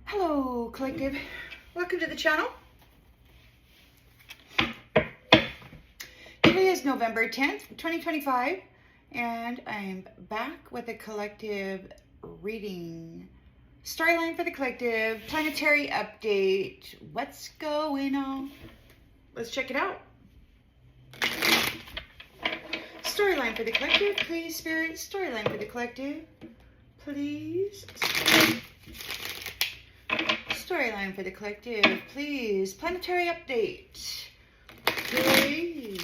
Hello, collective. Welcome to the channel. Today is November 10th, 2025, and I'm back with a collective reading. Storyline for the collective, planetary update. What's going on? Let's check it out. Storyline for the collective, please, Spirit. Storyline for the collective, please. Storyline for the collective, please. Planetary update, please.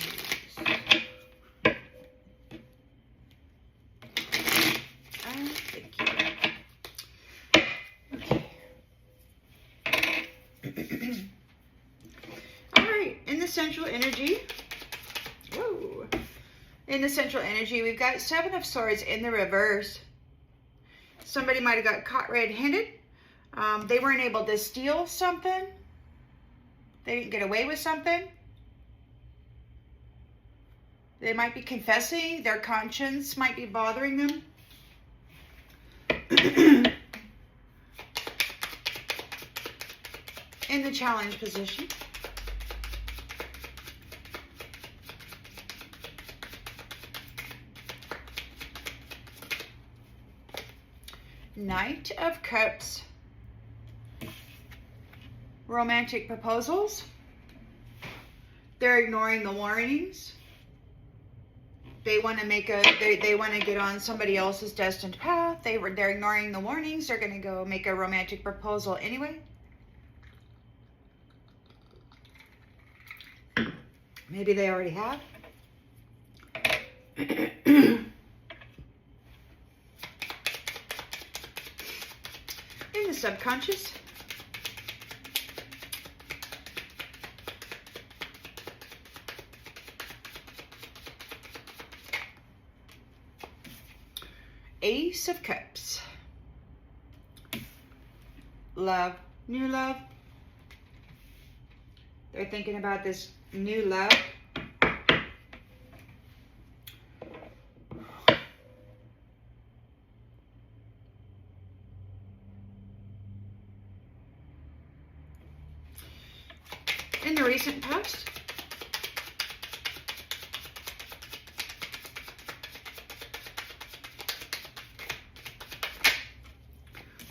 Thank you. Okay. All right, in the central energy. Whoa. In the central energy, we've got Seven of Swords in the reverse. Somebody might have got caught red-handed. They weren't able to steal something. They didn't get away with something. They might be confessing. Their conscience might be bothering them. In the challenge position. Knight of Cups. Romantic proposals. They're ignoring the warnings. They want to make they want to get on somebody else's destined path. They're ignoring the warnings. They're going to go make a romantic proposal anyway. Maybe they already have. In the subconscious. Ace of Cups. Love. New love. They're thinking about this new love. In the recent past.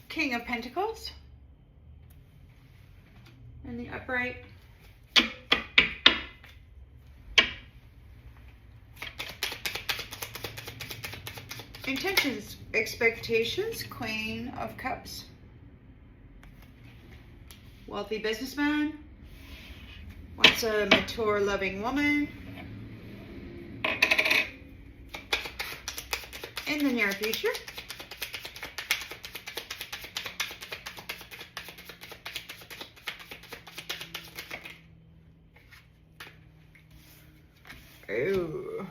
King of Pentacles. And the upright. Intentions, expectations, Queen of Cups. Wealthy businessman. Wants a mature, loving woman. In the near future. Ooh.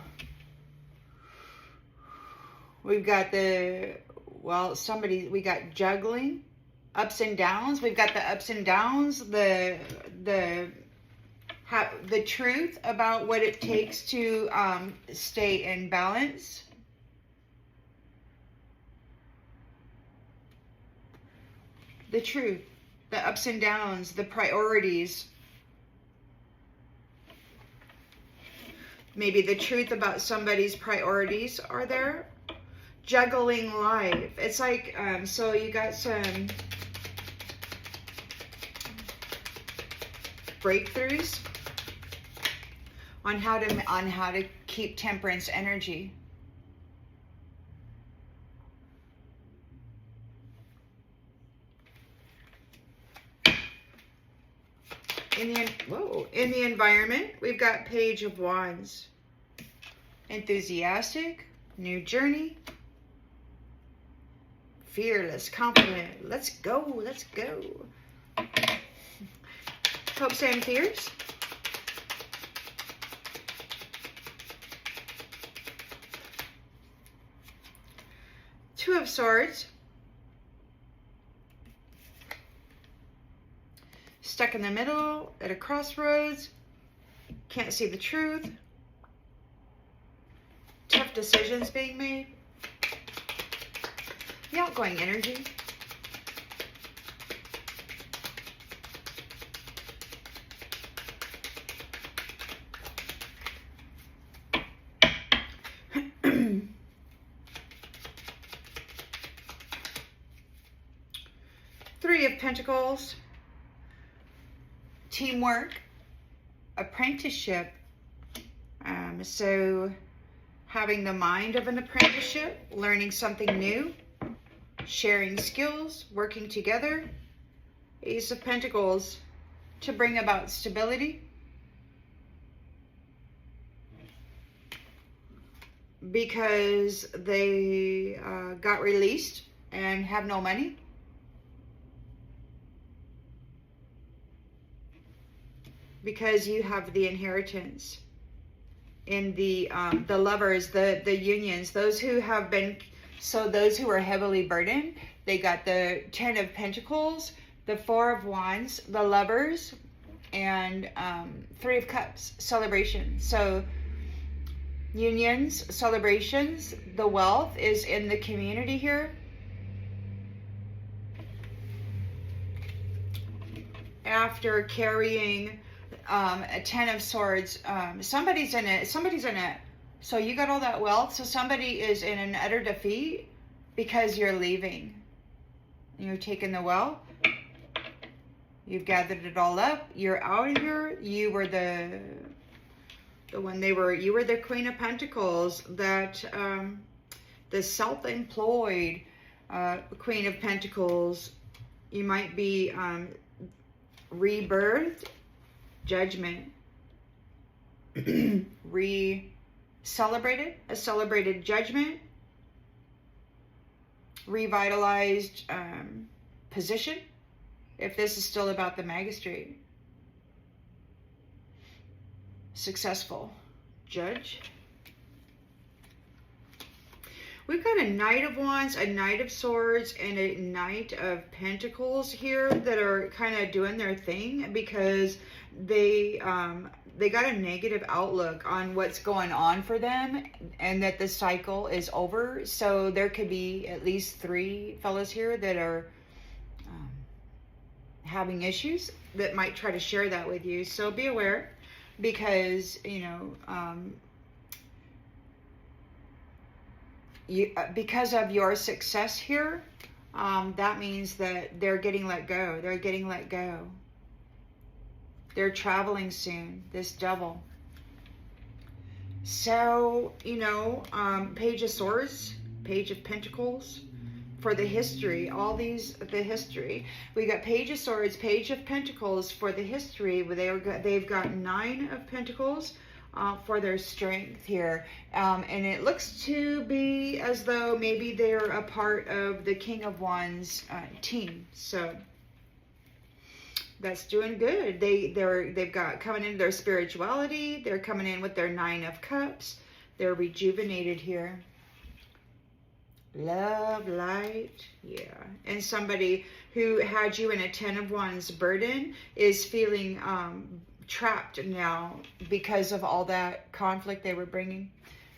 We've got we got juggling. ups and downs. We've got the ups and downs, the truth about what it takes to stay in balance. The truth, the ups and downs, the priorities. Maybe the truth about somebody's priorities are there. Juggling life. It's like, so you got some breakthroughs on how to keep temperance energy. In the environment, we've got Page of Wands. Enthusiastic, new journey, fearless, confident. Let's go, let's go. Hopes and fears. Two of Swords. Stuck in the middle, at a crossroads. Can't see the truth. Tough decisions being made. The outgoing energy. Three of Pentacles. Teamwork. Apprenticeship. So having the mind of an apprenticeship, learning something new, sharing skills, working together. Ace of Pentacles to bring about stability. Because they got released and have no money. Because you have the inheritance. In the lovers, the unions, those who have been, so those who are heavily burdened, they got the 10 of Pentacles, the 4 of Wands, the lovers, and 3 of Cups, celebration. So unions, celebrations, the wealth is in the community here. After carrying a 10 of Swords, somebody's in it. So you got all that wealth. So somebody is in an utter defeat because you're leaving. You're taking the wealth. You've gathered it all up. You're out of here. You were the one you were the Queen of Pentacles, that the self-employed Queen of Pentacles. You might be rebirthed. Judgment. Celebrated, a celebrated judgment. Revitalized position, if this is still about the magistrate. Successful judge. We've got a Knight of Wands, a Knight of Swords, and a Knight of Pentacles here that are kind of doing their thing because they got a negative outlook on what's going on for them and that the cycle is over. So there could be at least 3 fellas here that are having issues that might try to share that with you. So be aware, because, you know, because of your success here, that means that they're getting let go. They're getting let go. They're traveling soon, this Devil. So, you know, Page of Swords, Page of Pentacles, for the history, all these, the history. We got Page of Swords, Page of Pentacles for the history. They've got 9 of Pentacles for their strength here. And it looks to be as though maybe they're a part of the King of Wands team. So that's doing good. They've got coming into their spirituality. They're coming in with their 9 of Cups. They're rejuvenated here. Love, light, yeah. And somebody who had you in a 10 of Wands burden is feeling trapped now because of all that conflict they were bringing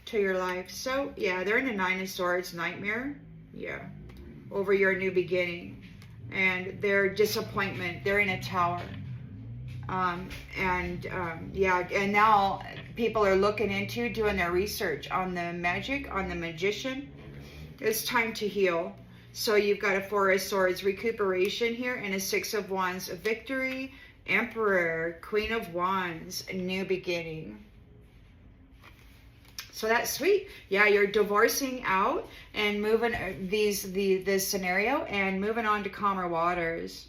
to your life. So, yeah, they're in a 9 of Swords nightmare, yeah, over your new beginning. And their disappointment, they're in a tower. Yeah, and now people are looking into doing their research on the magic, on the magician. It's time to heal. So you've got a 4 of Swords recuperation here and a 6 of Wands victory, Emperor, Queen of Wands, new beginning. So that's sweet. Yeah, you're divorcing out and moving this scenario and moving on to calmer waters.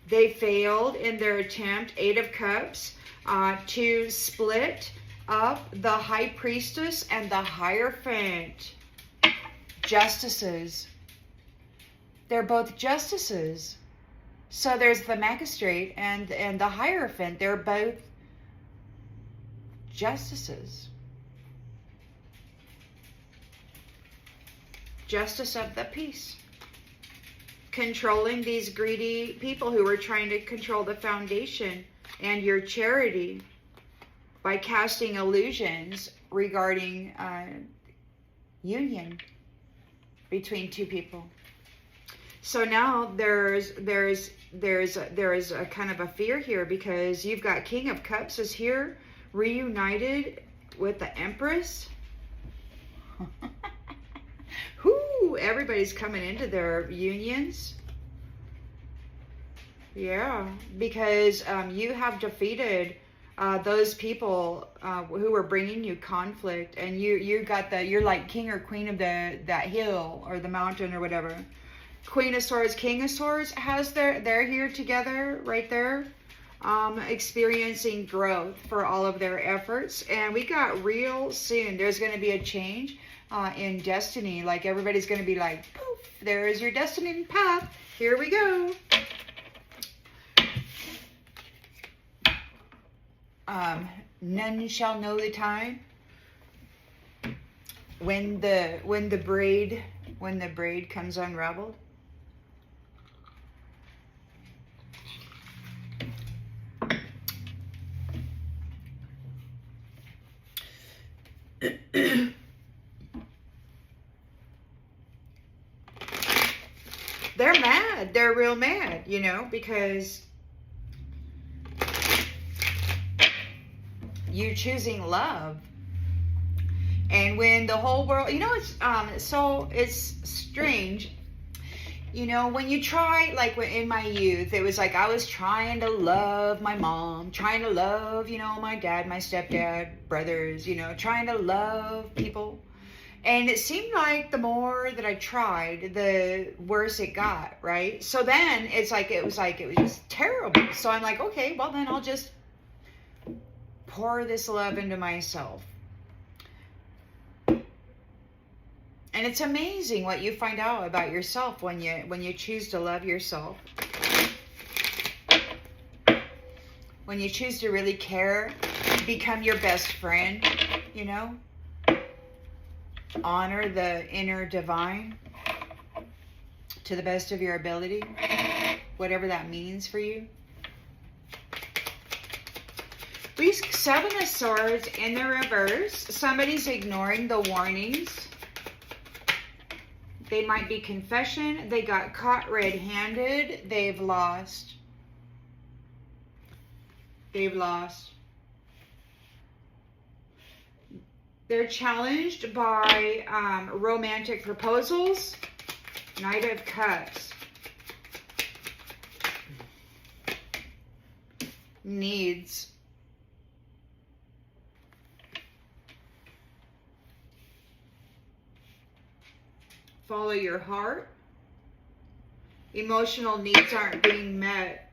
They failed in their attempt, 8 of Cups, to split up the High Priestess and the Hierophant. Justices. They're both justices. So there's the Magistrate and the Hierophant. They're both justices. Justice of the peace. Controlling these greedy people who were trying to control the foundation and your charity by casting illusions regarding union between two people. So now there's a kind of a fear here because you've got King of Cups is here reunited with the Empress. Whoo, everybody's coming into their unions. Yeah, because you have defeated those people who were bringing you conflict, and you're like king or queen of that hill or the mountain or whatever. Queen of Swords, King of Swords they're here together right there, experiencing growth for all of their efforts. And we got real soon there's going to be a change in destiny. Like everybody's going to be like, poof, there is your destiny path. Here we go. None shall know the time when the braid comes unraveled. They're mad. They're real mad, you know, because you're choosing love. And when the whole world, you know, it's strange. You know, when you try, like in my youth, it was like I was trying to love my mom, trying to love, you know, my dad, my stepdad, brothers, you know, trying to love people. And it seemed like the more that I tried, the worse it got, right? So then it was just terrible. So I'm like, okay, well then I'll just pour this love into myself. And it's amazing what you find out about yourself when you choose to love yourself. When you choose to really care, become your best friend, you know? Honor the inner divine to the best of your ability, whatever that means for you. Please, 7 of Swords in the reverse. Somebody's ignoring the warnings. They might be confession. They got caught red-handed. They've lost. They've lost. They're challenged by romantic proposals. Knight of Cups. Needs. Follow your heart. Emotional needs aren't being met.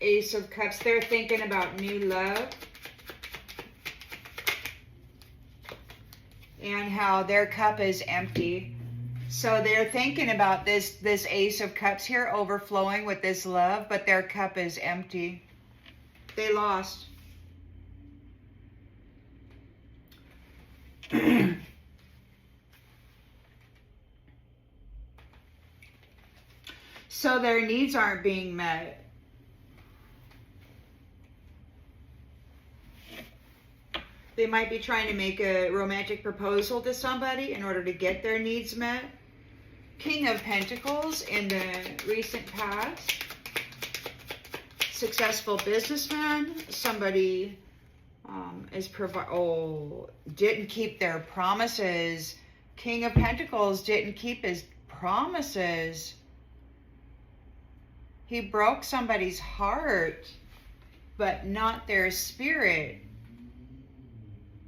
Ace of Cups. They're thinking about new love. And how their cup is empty. So they're thinking about this Ace of Cups here overflowing with this love, but their cup is empty. They lost. So their needs aren't being met. They might be trying to make a romantic proposal to somebody in order to get their needs met. King of Pentacles in the recent past. Successful businessman. Somebody didn't keep their promises. King of Pentacles didn't keep his promises. He broke somebody's heart, but not their spirit.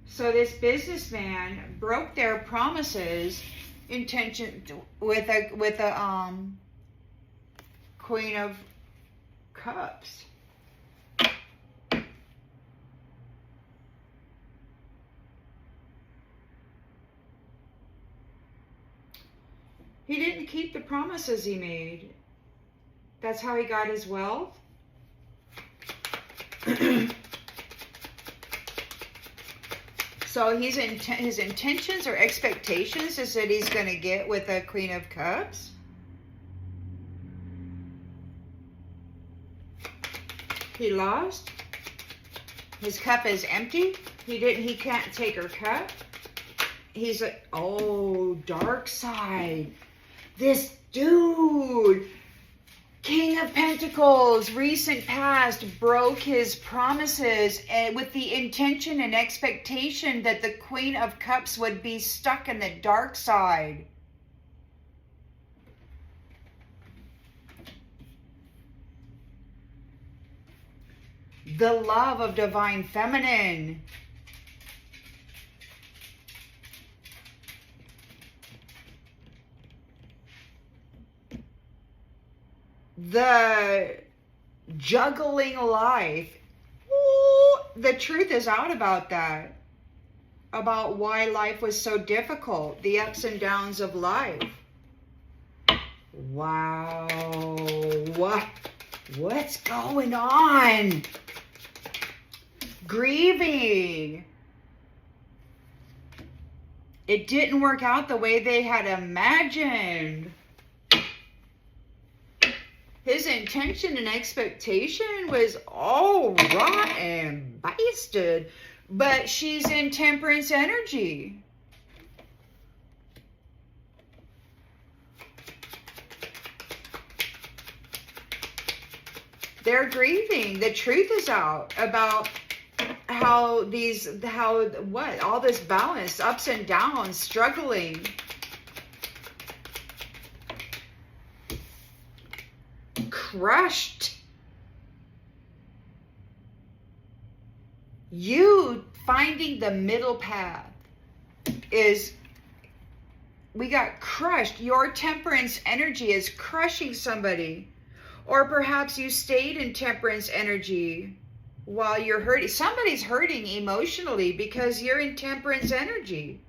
So this businessman broke their promises, intention with a Queen of Cups. He didn't keep the promises he made. That's how he got his wealth. So his intentions or expectations is that he's going to get with a Queen of Cups. He lost. His cup is empty. He can't take her cup. He's like, oh, dark side. This dude, King of Pentacles, recent past, broke his promises and with the intention and expectation that the Queen of Cups would be stuck in the dark side. The love of divine feminine. The juggling life. Ooh, the truth is out about that. About why life was so difficult. The ups and downs of life. Wow. What's going on? Grieving. It didn't work out the way they had imagined. His intention and expectation was all raw and basted, but she's in temperance energy. They're grieving. The truth is out about all this balance, ups and downs, struggling. Crushed. You finding the middle path is, we got crushed. Your temperance energy is crushing somebody. Or perhaps you stayed in temperance energy while you're hurting. Somebody's hurting emotionally because you're in temperance energy.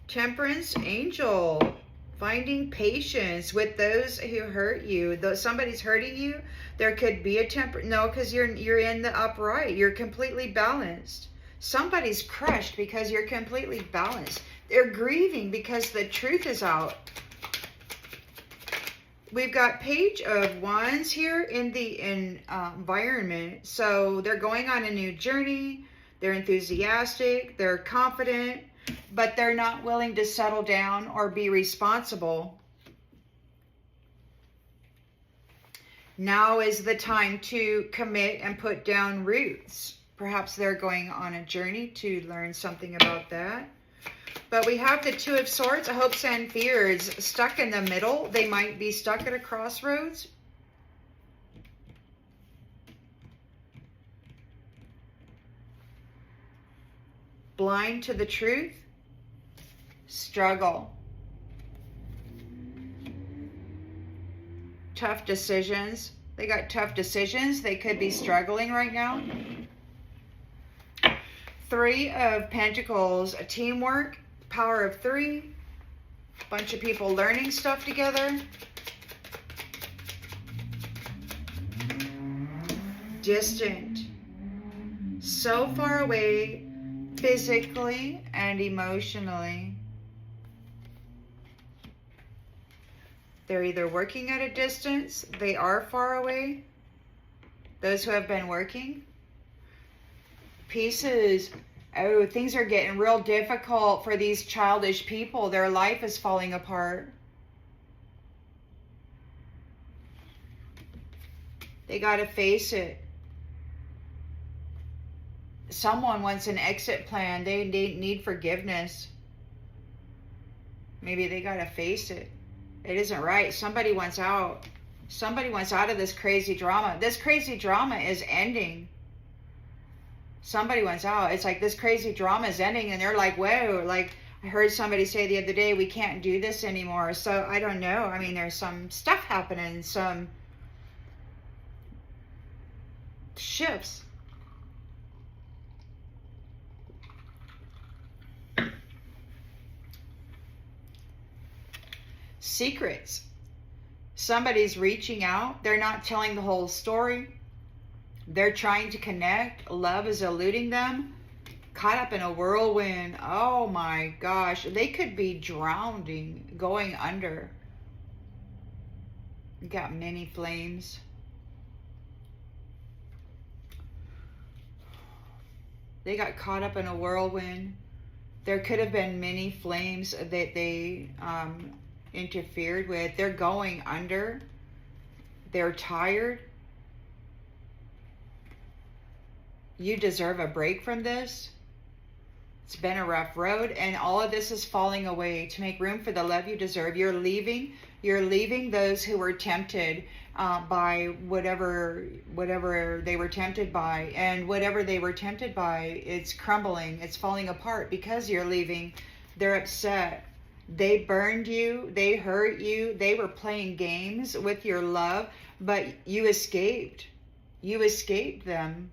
Temperance angel. Finding patience with those who hurt you. Though somebody's hurting you, there could be a no, because you're in the upright. You're completely balanced. Somebody's crushed because you're completely balanced. They're grieving because the truth is out. We've got Page of Wands here in the environment. So they're going on a new journey. They're enthusiastic. They're confident. But they're not willing to settle down or be responsible. Now is the time to commit and put down roots. Perhaps they're going on a journey to learn something about that. But we have the Two of Swords, hopes and fears, stuck in the middle. They might be stuck at a crossroads. Blind to the truth. Struggle. Tough decisions. They got tough decisions. They could be struggling right now. Three of Pentacles, a teamwork, power of three, bunch of people learning stuff together. Distant, so far away, physically and emotionally. They're either working at a distance, they are far away, those who have been working. Pieces, oh, things are getting real difficult for these childish people. Their life is falling apart. They got to face it. Someone wants an exit plan. They need forgiveness. Maybe they got to face it. It isn't right. Somebody wants out. Somebody wants out of this crazy drama. This crazy drama is ending. Somebody wants out. It's like this crazy drama is ending, and they're like, whoa, like I heard somebody say the other day, we can't do this anymore. So I don't know. I mean, there's some stuff happening, some shifts. Secrets. Somebody's reaching out. They're not telling the whole story. They're trying to connect. Love is eluding them. Caught up in a whirlwind. Oh my gosh. They could be drowning, going under. You got many flames. They got caught up in a whirlwind. There could have been many flames that they interfered with. They're going under. They're tired. You deserve a break from this. It's been a rough road, and all of this is falling away to make room for the love you deserve. You're leaving those who were tempted by whatever they were tempted by, and whatever they were tempted by, it's crumbling, it's falling apart because you're leaving. They're upset. They burned you, they hurt you, they were playing games with your love, but you escaped. You escaped them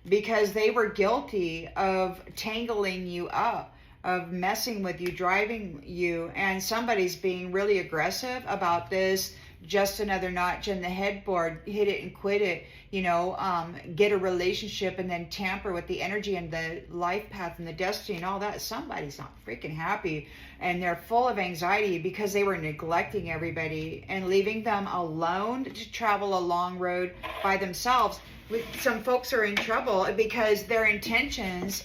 because they were guilty of tangling you up, of messing with you, driving you, and somebody's being really aggressive about this. Just another notch in the headboard, hit it and quit it, get a relationship and then tamper with the energy and the life path and the destiny and all that. Somebody's not freaking happy, and they're full of anxiety because they were neglecting everybody and leaving them alone to travel a long road by themselves. Some folks are in trouble because their intentions,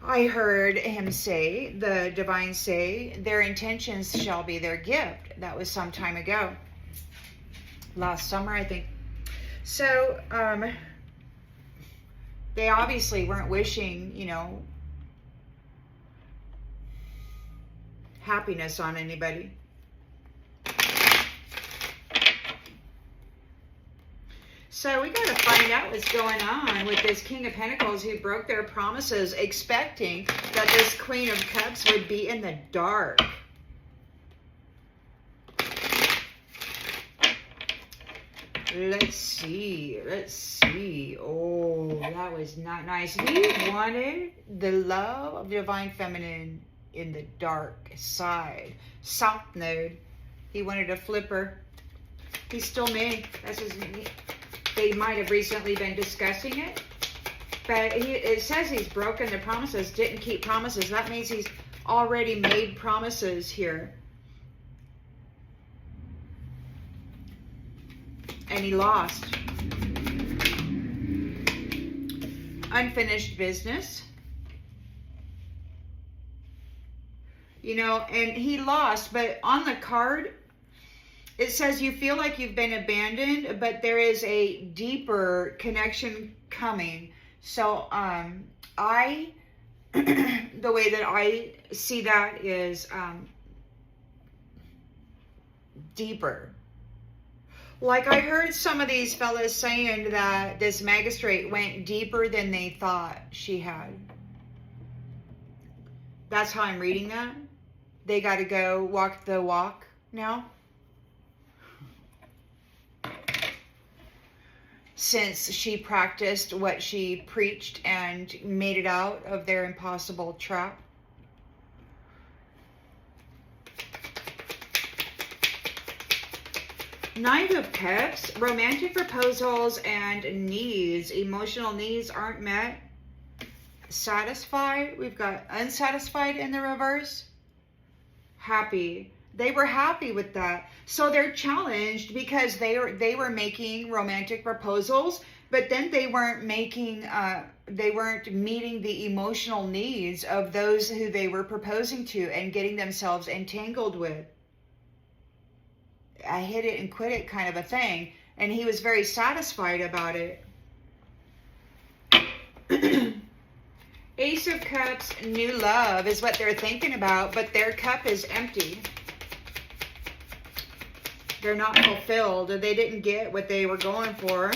I heard him say, the divine say, their intentions shall be their gift. That was some time ago. Last summer, I think. So, they obviously weren't wishing, happiness on anybody. So we got to find out what's going on with this King of Pentacles who broke their promises, expecting that this Queen of Cups would be in the dark. Let's see. Oh, that was not nice. He wanted the love of divine feminine in the dark side. Soft node. He wanted a flipper. He still may. That's his name. They might have recently been discussing it, but it says he's broken the promises, didn't keep promises. That means he's already made promises here. And he lost. Unfinished business. And he lost, but on the card, it says you feel like you've been abandoned, but there is a deeper connection coming. So, the way that I see that is deeper. Like I heard some of these fellas saying that this magistrate went deeper than they thought she had. That's how I'm reading that. They got to go walk the walk now. since she practiced what she preached and made it out of their impossible trap. Nine of Cups, romantic proposals and needs. Emotional needs aren't met. Satisfied. We've got unsatisfied in the reverse. Happy. They were happy with that. So they're challenged because they were making romantic proposals, but then they weren't meeting the emotional needs of those who they were proposing to and getting themselves entangled with. I hit it and quit it kind of a thing. And he was very satisfied about it. Ace of Cups, new love is what they're thinking about, but their cup is empty. They're not fulfilled. They didn't get what they were going for.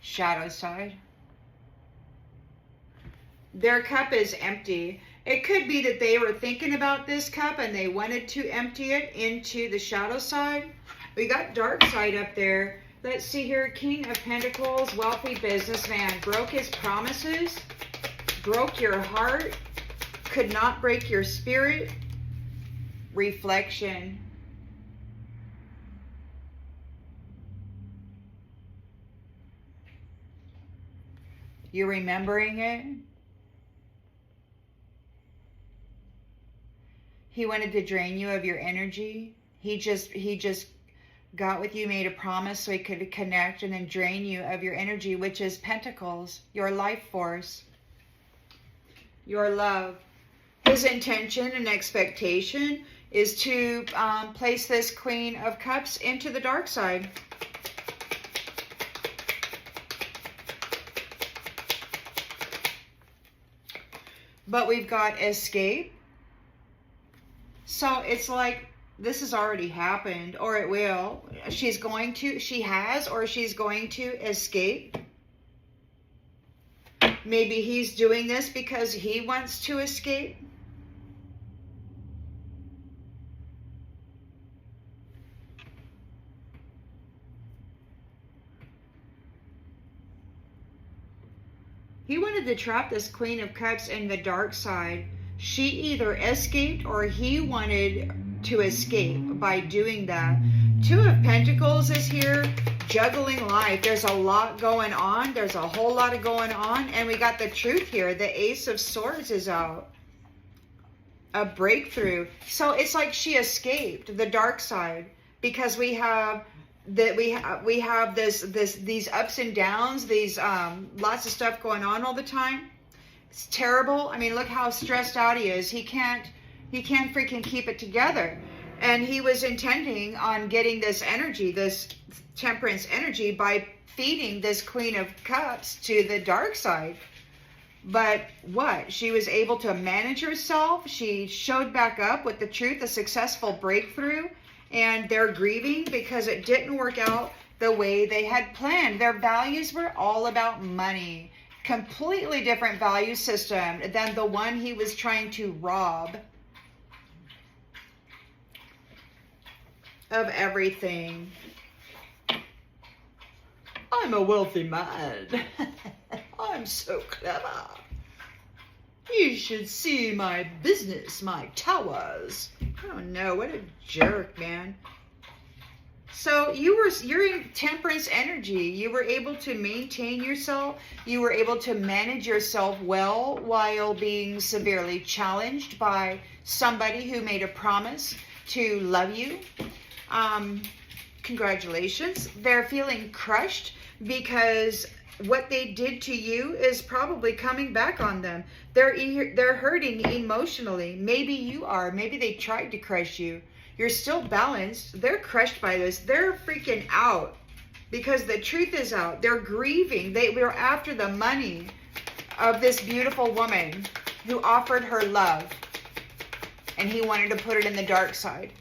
Shadow side. Their cup is empty. It could be that they were thinking about this cup and they wanted to empty it into the shadow side. We got dark side up there. Let's see here. King of Pentacles, wealthy businessman. Broke his promises. Broke your heart. Could not break your spirit. Reflection. You're remembering it? He wanted to drain you of your energy. He just got with you, made a promise so he could connect and then drain you of your energy, which is Pentacles, your life force, your love. His intention and expectation is to place this Queen of Cups into the dark side. But we've got escape. So it's like this has already happened, or it will. She has, or she's going to escape. Maybe he's doing this because he wants to escape. He wanted to trap this Queen of Cups in the dark side. She either escaped or he wanted to escape by doing that. Two of Pentacles is here, juggling life. There's a lot going on. There's a whole lot of going on. And we got the Truth here. The Ace of Swords is out. A breakthrough. So it's like she escaped the dark side because we have that we have these ups and downs, these lots of stuff going on all the time. It's terrible. I mean, look how stressed out he is. He can't freaking keep it together. And he was intending on getting this energy, this temperance energy, by feeding this Queen of Cups to the dark side. But what? She was able to manage herself. She showed back up with the Truth, a successful breakthrough. And they're grieving because it didn't work out the way they had planned. Their values were all about money. Completely different value system than the one he was trying to rob of everything. I'm a wealthy man. I'm so clever. You should see my business, my towers. Oh no, what a jerk, man. So you're in temperance energy. You were able to maintain yourself. You were able to manage yourself well while being severely challenged by somebody who made a promise to love you. Congratulations. They're feeling crushed because what they did to you is probably coming back on them. They're hurting emotionally. Maybe you are. Maybe they tried to crush you. You're still balanced. They're crushed by this. They're freaking out because the truth is out. They're grieving. They were after the money of this beautiful woman who offered her love, and he wanted to put it in the dark side.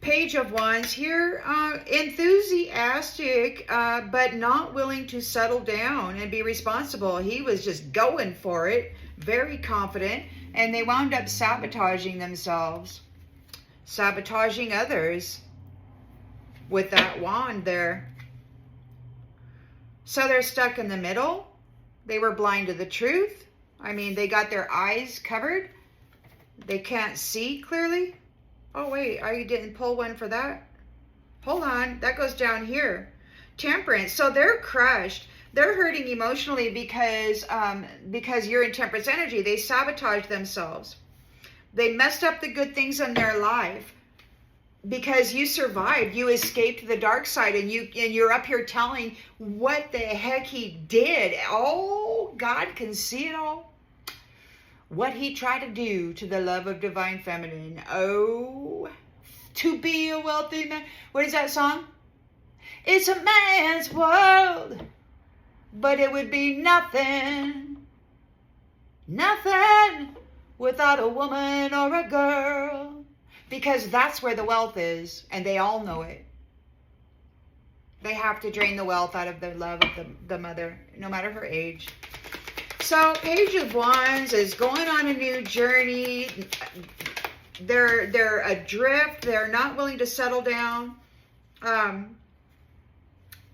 Page of Wands here, enthusiastic, but not willing to settle down and be responsible. He was just going for it, very confident, and they wound up sabotaging themselves, sabotaging others. with that wand there. So they're stuck in the middle. They were blind to the truth. I mean, they got their eyes covered. They can't see clearly. Oh, wait, I didn't pull one for that. Hold on, that goes down here. Temperance. So they're crushed. They're hurting emotionally because you're in temperance energy. They sabotage themselves. They messed up the good things in their life because you survived. You escaped the dark side, and you're up here telling what the heck he did. Oh, God can see it all. What he tried to do to the love of divine feminine. Oh, to be a wealthy man. What is that song? It's a man's world, but it would be nothing without a woman or a girl. Because that's where the wealth is, and they all know it. They have to drain the wealth out of the love of the mother, no matter her age. So, Page of Wands is going on a new journey. They're adrift. They're not willing to settle down.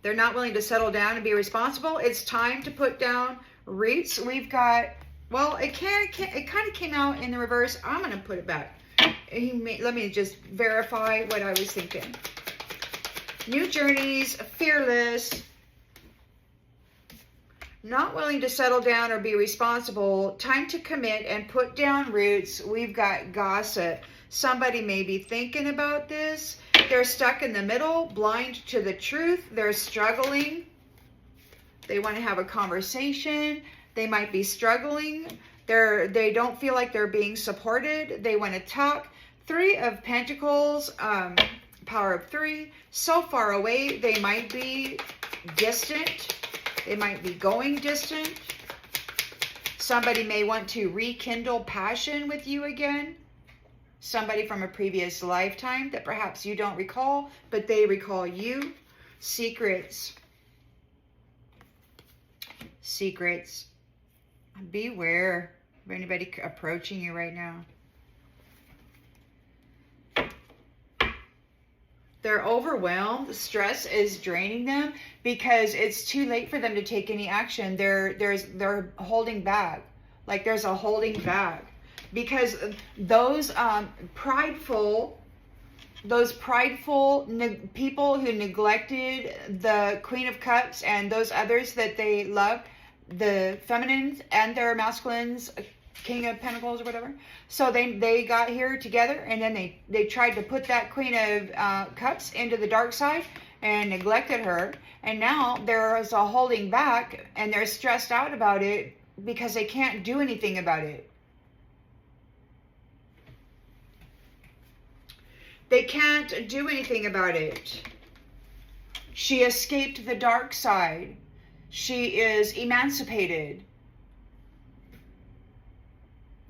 They're not willing to settle down and be responsible. It's time to put down roots. We've got, well, it kind of came out in the reverse. I'm going to put it back. Let me just verify what I was thinking. New journeys, fearless, not willing to settle down or be responsible. Time to commit and put down roots. We've got gossip. Somebody may be thinking about this. They're stuck in the middle, blind to the truth. They're struggling. They want to have a conversation. They might be struggling. They don't feel like they're being supported. They want to talk. 3 of Pentacles, power of 3. So far away, they might be distant. They might be going distant. Somebody may want to rekindle passion with you again. Somebody from a previous lifetime that perhaps you don't recall, but they recall you. Secrets. Secrets. Beware of anybody approaching you right now. They're overwhelmed. Stress is draining them because it's too late for them to take any action. They're holding back. Like there's a holding back. Because those prideful people who neglected the Queen of Cups and those others that they loved, the feminines and their masculines, King of Pentacles or whatever. So they got here together, and then they tried to put that Queen of Cups into the dark side and neglected her. And now there's a holding back, and they're stressed out about it because they can't do anything about it. They can't do anything about it. She escaped the dark side. She is emancipated.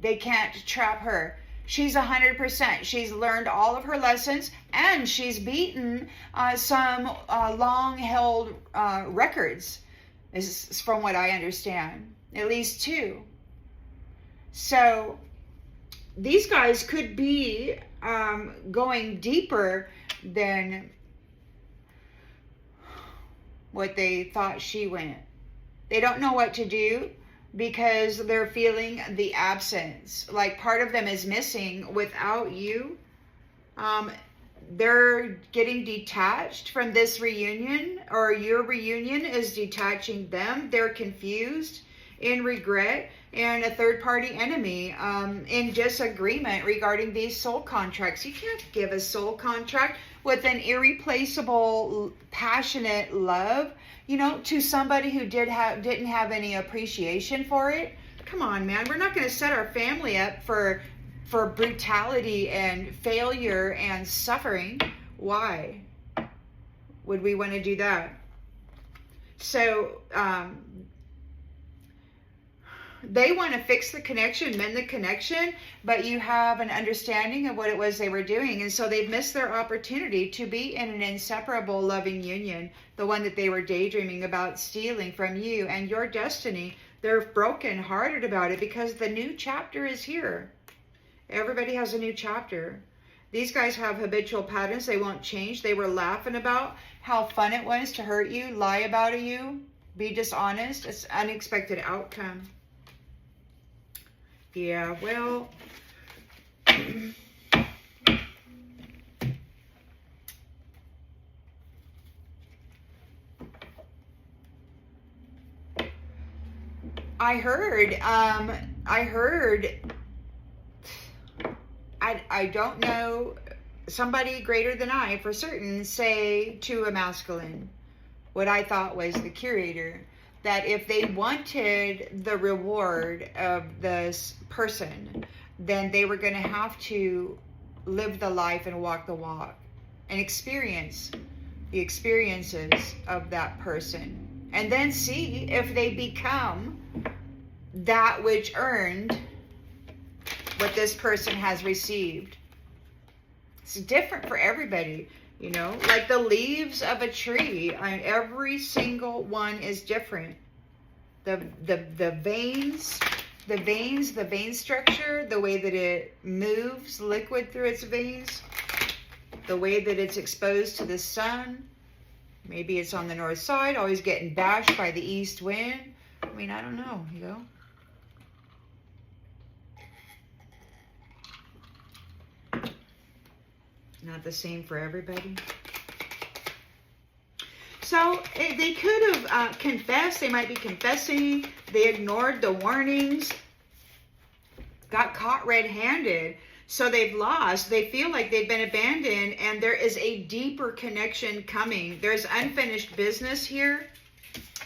They can't trap her. She's 100%. She's learned all of her lessons, and she's beaten some long-held records, is from what I understand. At least 2. So these guys could be going deeper than what they thought she went. They don't know what to do because they're feeling the absence. Like part of them is missing without you. They're getting detached from this reunion, or your reunion is detaching them. They're confused, in regret, and a third-party enemy, in disagreement regarding these soul contracts. You can't give a soul contract with an irreplaceable, passionate love, you know, to somebody who didn't have any appreciation for it. Come on, man. We're not going to set our family up for brutality and failure and suffering. Why would we want to do that? So, they want to fix the connection, mend the connection, but you have an understanding of what it was they were doing. And so they've missed their opportunity to be in an inseparable loving union, the one that they were daydreaming about stealing from you and your destiny. They're broken-hearted about it because the new chapter is here. Everybody has a new chapter. These guys have habitual patterns. They won't change. They were laughing about how fun it was to hurt you, lie about you, be dishonest. It's unexpected outcome. Yeah, well... I don't know, somebody greater than I, for certain, say to a masculine, what I thought was the curator, that if they wanted the reward of this person, then they were going to have to live the life and walk the walk and experience the experiences of that person, and then see if they become that which earned what this person has received. It's different for everybody, you know, like the leaves of a tree. Every single one is different. The veins, the vein structure, the way that it moves liquid through its veins, the way that it's exposed to the sun. Maybe it's on the north side, always getting bashed by the east wind. I mean, I don't know, you know. Not the same for everybody. So they could have confessed. They might be confessing. They ignored the warnings. Got caught red-handed. So they've lost. They feel like they've been abandoned. And there is a deeper connection coming. There's unfinished business here.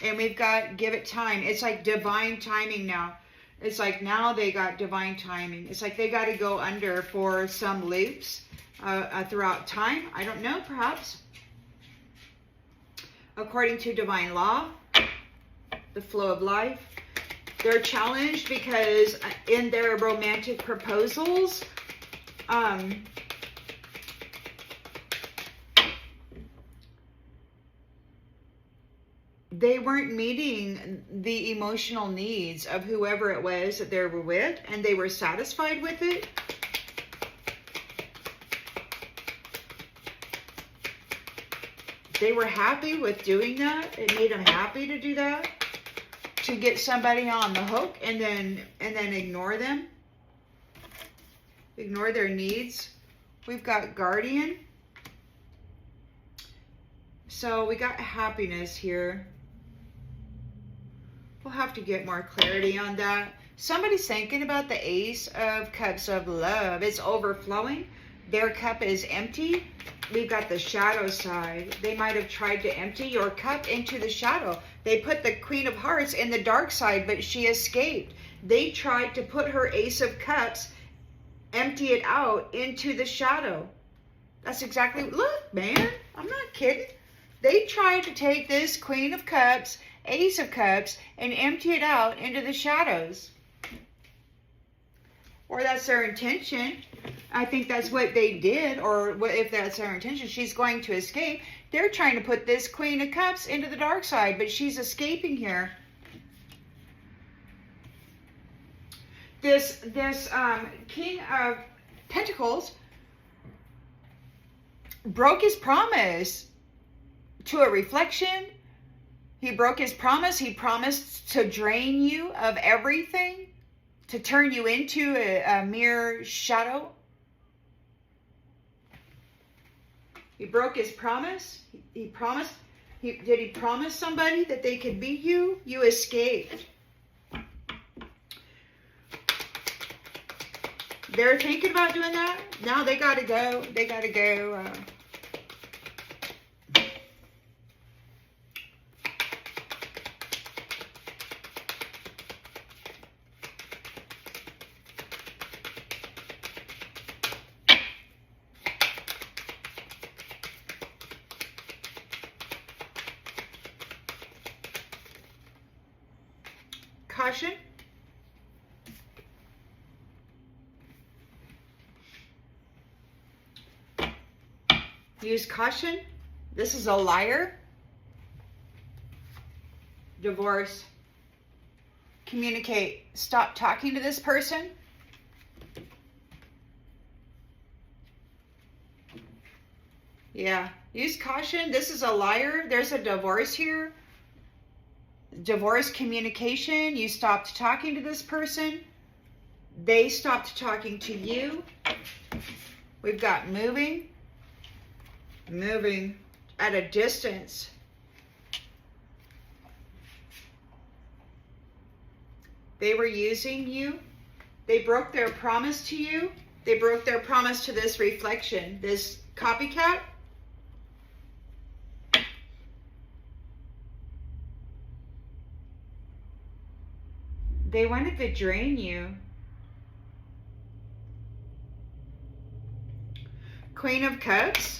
And we've got, give it time. It's like divine timing now. It's like now they got divine timing. It's like they got to go under for some loops. Throughout time, I don't know, perhaps according to divine law, the flow of life. They're challenged because in their romantic proposals, they weren't meeting the emotional needs of whoever it was that they were with, and they were satisfied with it. They were happy with doing that. It made them happy to do that, to get somebody on the hook and then ignore them, ignore their needs. We've got guardian. So we got happiness here. We'll have to get more clarity on that. Somebody's thinking about the Ace of Cups of Love. It's overflowing. Their cup is empty. We've got the shadow side. They might have tried to empty your cup into the shadow. They put the Queen of Hearts in the dark side, but she escaped. They tried to put her Ace of Cups, empty it out into the shadow. That's exactly, look, man, I'm not kidding. They tried to take this Queen of Cups, Ace of Cups, and empty it out into the shadows. Or that's their intention. I think that's what they did, or if that's their intention, she's going to escape. They're trying to put this Queen of Cups into the dark side, but she's escaping here. This King of Pentacles broke his promise to a reflection. He broke his promise. He promised to drain you of everything, to turn you into a mere shadow. He broke his promise. He promised. Did he promise somebody that they could be you? You escaped. They're thinking about doing that. Now they got to go. They got to go. Caution. Use caution. This is a liar. Divorce. Communicate. Stop talking to this person. Yeah. Use caution. This is a liar. There's a divorce here. Divorce communication. You stopped talking to this person. They stopped talking to you. We've got moving. Moving at a distance. They were using you. They broke their promise to you. They broke their promise to this reflection, this copycat. They wanted to drain you. Queen of Cups.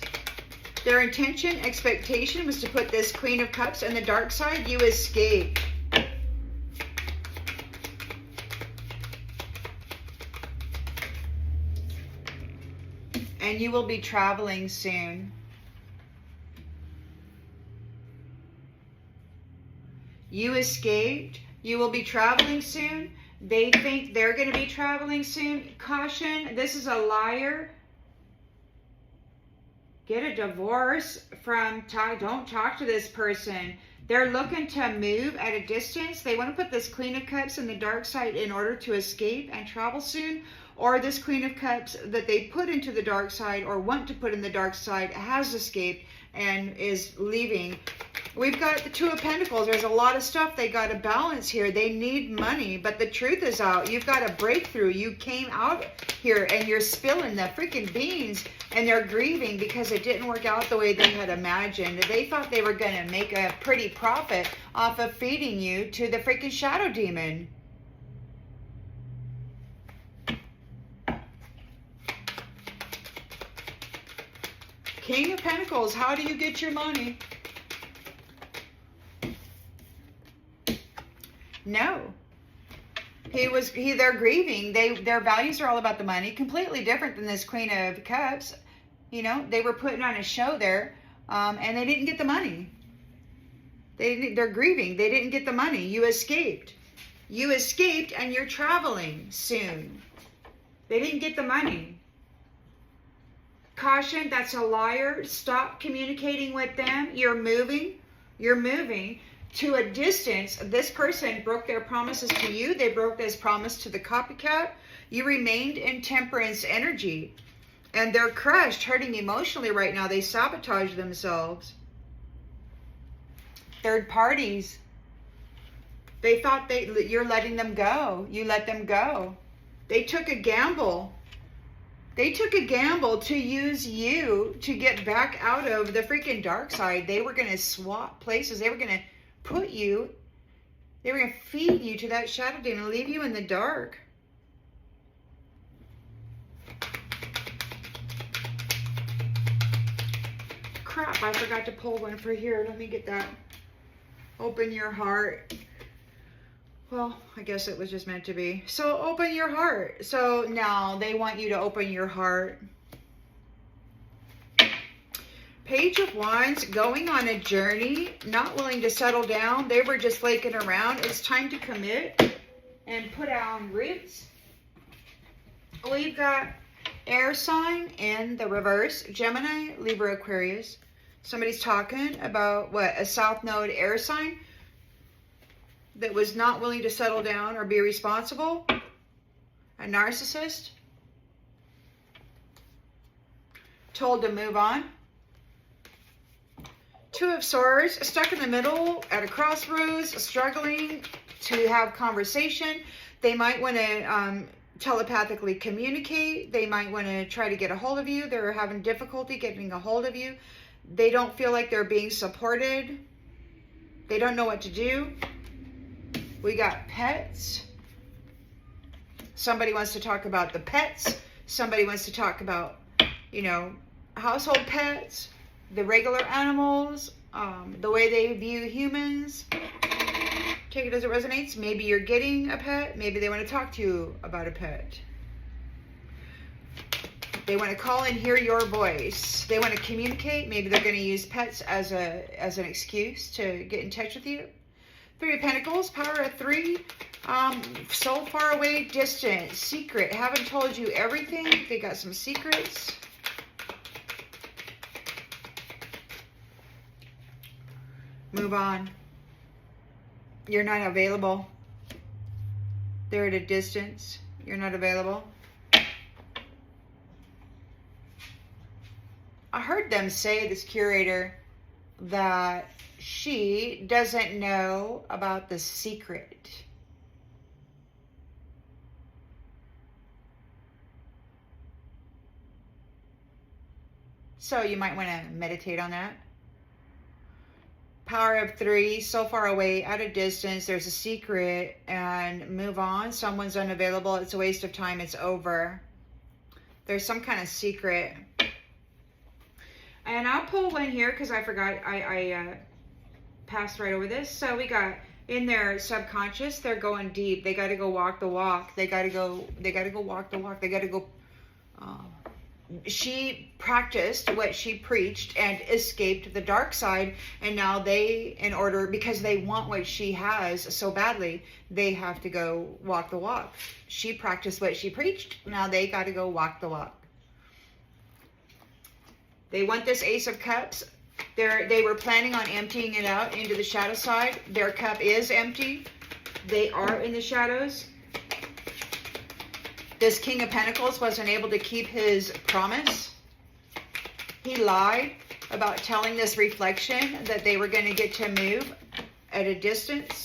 Their intention, expectation was to put this Queen of Cups on the dark side. You escaped. And you will be traveling soon. You escaped. You will be traveling soon. They think they're going to be traveling soon. Caution, this is a liar. Get a divorce from, don't talk to this person. They're looking to move at a distance. They want to put this Queen of Cups in the dark side in order to escape and travel soon. Or this Queen of Cups that they put into the dark side or want to put in the dark side has escaped and is leaving. We've got the Two of Pentacles. There's a lot of stuff they got to balance here. They need money, but the truth is out. You've got a breakthrough. You came out here and you're spilling the freaking beans, and they're grieving because it didn't work out the way they had imagined. They thought they were going to make a pretty profit off of feeding you to the freaking shadow demon. King of Pentacles, how do you get your money? No. They're grieving. Their values are all about the money. Completely different than this Queen of Cups. You know, they were putting on a show there, and they didn't get the money. They're grieving. They didn't get the money. You escaped. You escaped, and you're traveling soon. They didn't get the money. Caution, that's a liar. Stop communicating with them. You're moving. You're moving to a distance. This person broke their promises to you. They broke this promise to the copycat. You remained in temperance energy. And they're crushed, hurting emotionally right now. They sabotage themselves. Third parties. They thought you're letting them go. You let them go. They took a gamble. They took a gamble to use you to get back out of the freaking dark side. They were going to swap places. They were going to put you, they were going to feed you to that shadow demon and leave you in the dark. Crap, I forgot to pull one for here. Let me get that. Open your heart. Well, I guess it was just meant to be. So open your heart. So now they want you to open your heart. Page of Wands, going on a journey, not willing to settle down. They were just flaking around. It's time to commit and put down roots. We've got air sign in the reverse. Gemini, Libra, Aquarius. Somebody's talking about what? A South Node air sign that was not willing to settle down or be responsible. A narcissist. Told to move on. Two of Swords, stuck in the middle at a crossroads, struggling to have conversation. They might want to telepathically communicate. They might want to try to get a hold of you. They're having difficulty getting a hold of you. They don't feel like they're being supported. They don't know what to do. We got pets. Somebody wants to talk about the pets. Somebody wants to talk about, you know, household pets, the regular animals, the way they view humans. Take it as it resonates. Maybe you're getting a pet. Maybe they want to talk to you about a pet. They want to call and hear your voice. They want to communicate. Maybe they're going to use pets as an excuse to get in touch with you. Three of Pentacles, power of 3. So far away, distant, secret. Haven't told you everything. They got some secrets. Move on. You're not available. They're at a distance. You're not available. I heard them say, this curator, that she doesn't know about the secret. So you might want to meditate on that. Power of 3, so far away, at a distance, there's a secret, and move on. Someone's unavailable. It's a waste of time. It's over. There's some kind of secret. And I'll pull one here because I forgot. I passed right over this. So we got in their subconscious, they're going deep. They got to go walk the walk. They got to go walk the walk. They got to go. She practiced what she preached and escaped the dark side, and now because they want what she has so badly, they have to go walk the walk. She practiced what she preached. Now they got to go walk the walk. They want this Ace of Cups. They were planning on emptying it out into the shadow side. Their cup is empty. They are in the shadows. This King of Pentacles wasn't able to keep his promise. He lied about telling this reflection that they were going to get to move at a distance.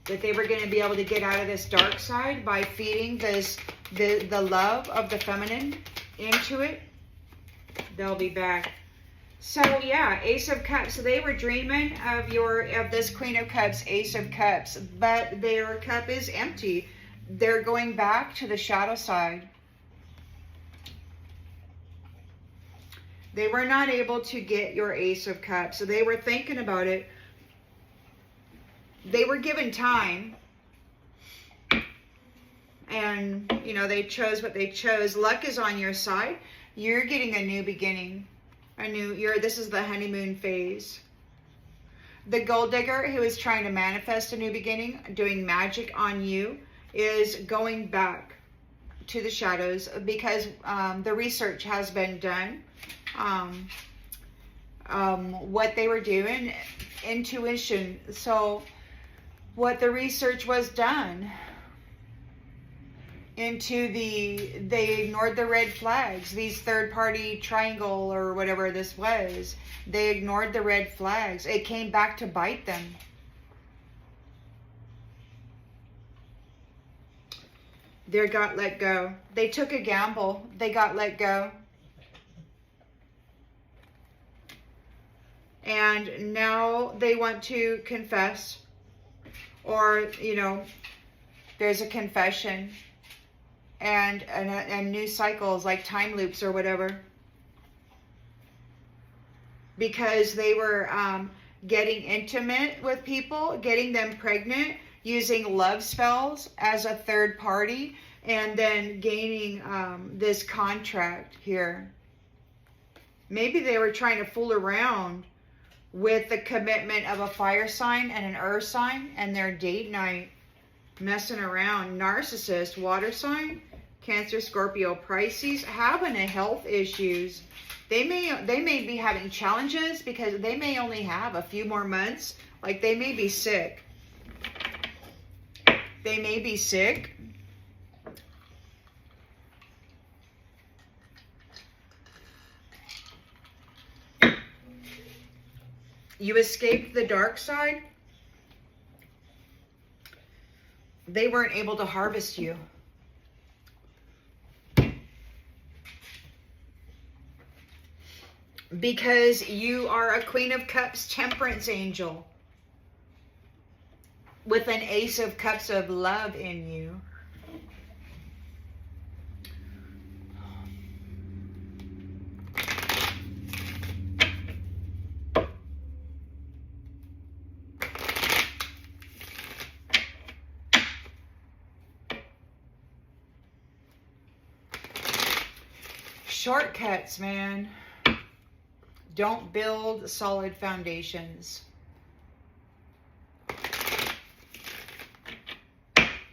That they were going to be able to get out of this dark side by feeding the love of the feminine into it. They'll be back. So yeah, Ace of Cups. So they were dreaming of this Queen of Cups, Ace of Cups, but their cup is empty. They're going back to the shadow side. They were not able to get your Ace of Cups. So they were thinking about it. They were given time. And, you know, they chose what they chose. Luck is on your side. You're getting a new beginning. This is the honeymoon phase. The gold digger who is trying to manifest a new beginning, doing magic on you, is going back to the shadows because the research has been done. What they were doing, intuition. So what the research was done they ignored the red flags, these third-party triangle or whatever this was. They ignored the red flags. It came back to bite them. They got let go. They took a gamble. They got let go. And now they want to confess. Or, you know, there's a confession. And new cycles like time loops or whatever, because they were getting intimate with people, getting them pregnant, using love spells as a third party, and then gaining this contract here. Maybe they were trying to fool around with the commitment of a fire sign and an earth sign and their date night, messing around. Narcissist, water sign, Cancer, Scorpio, Pisces, having a health issues. They may be having challenges because they may only have a few more months. Like they may be sick. They may be sick. You escaped the dark side. They weren't able to harvest you. Because you are a Queen of Cups, temperance angel, with an Ace of Cups of love in you. Shortcuts, man. Don't build solid foundations.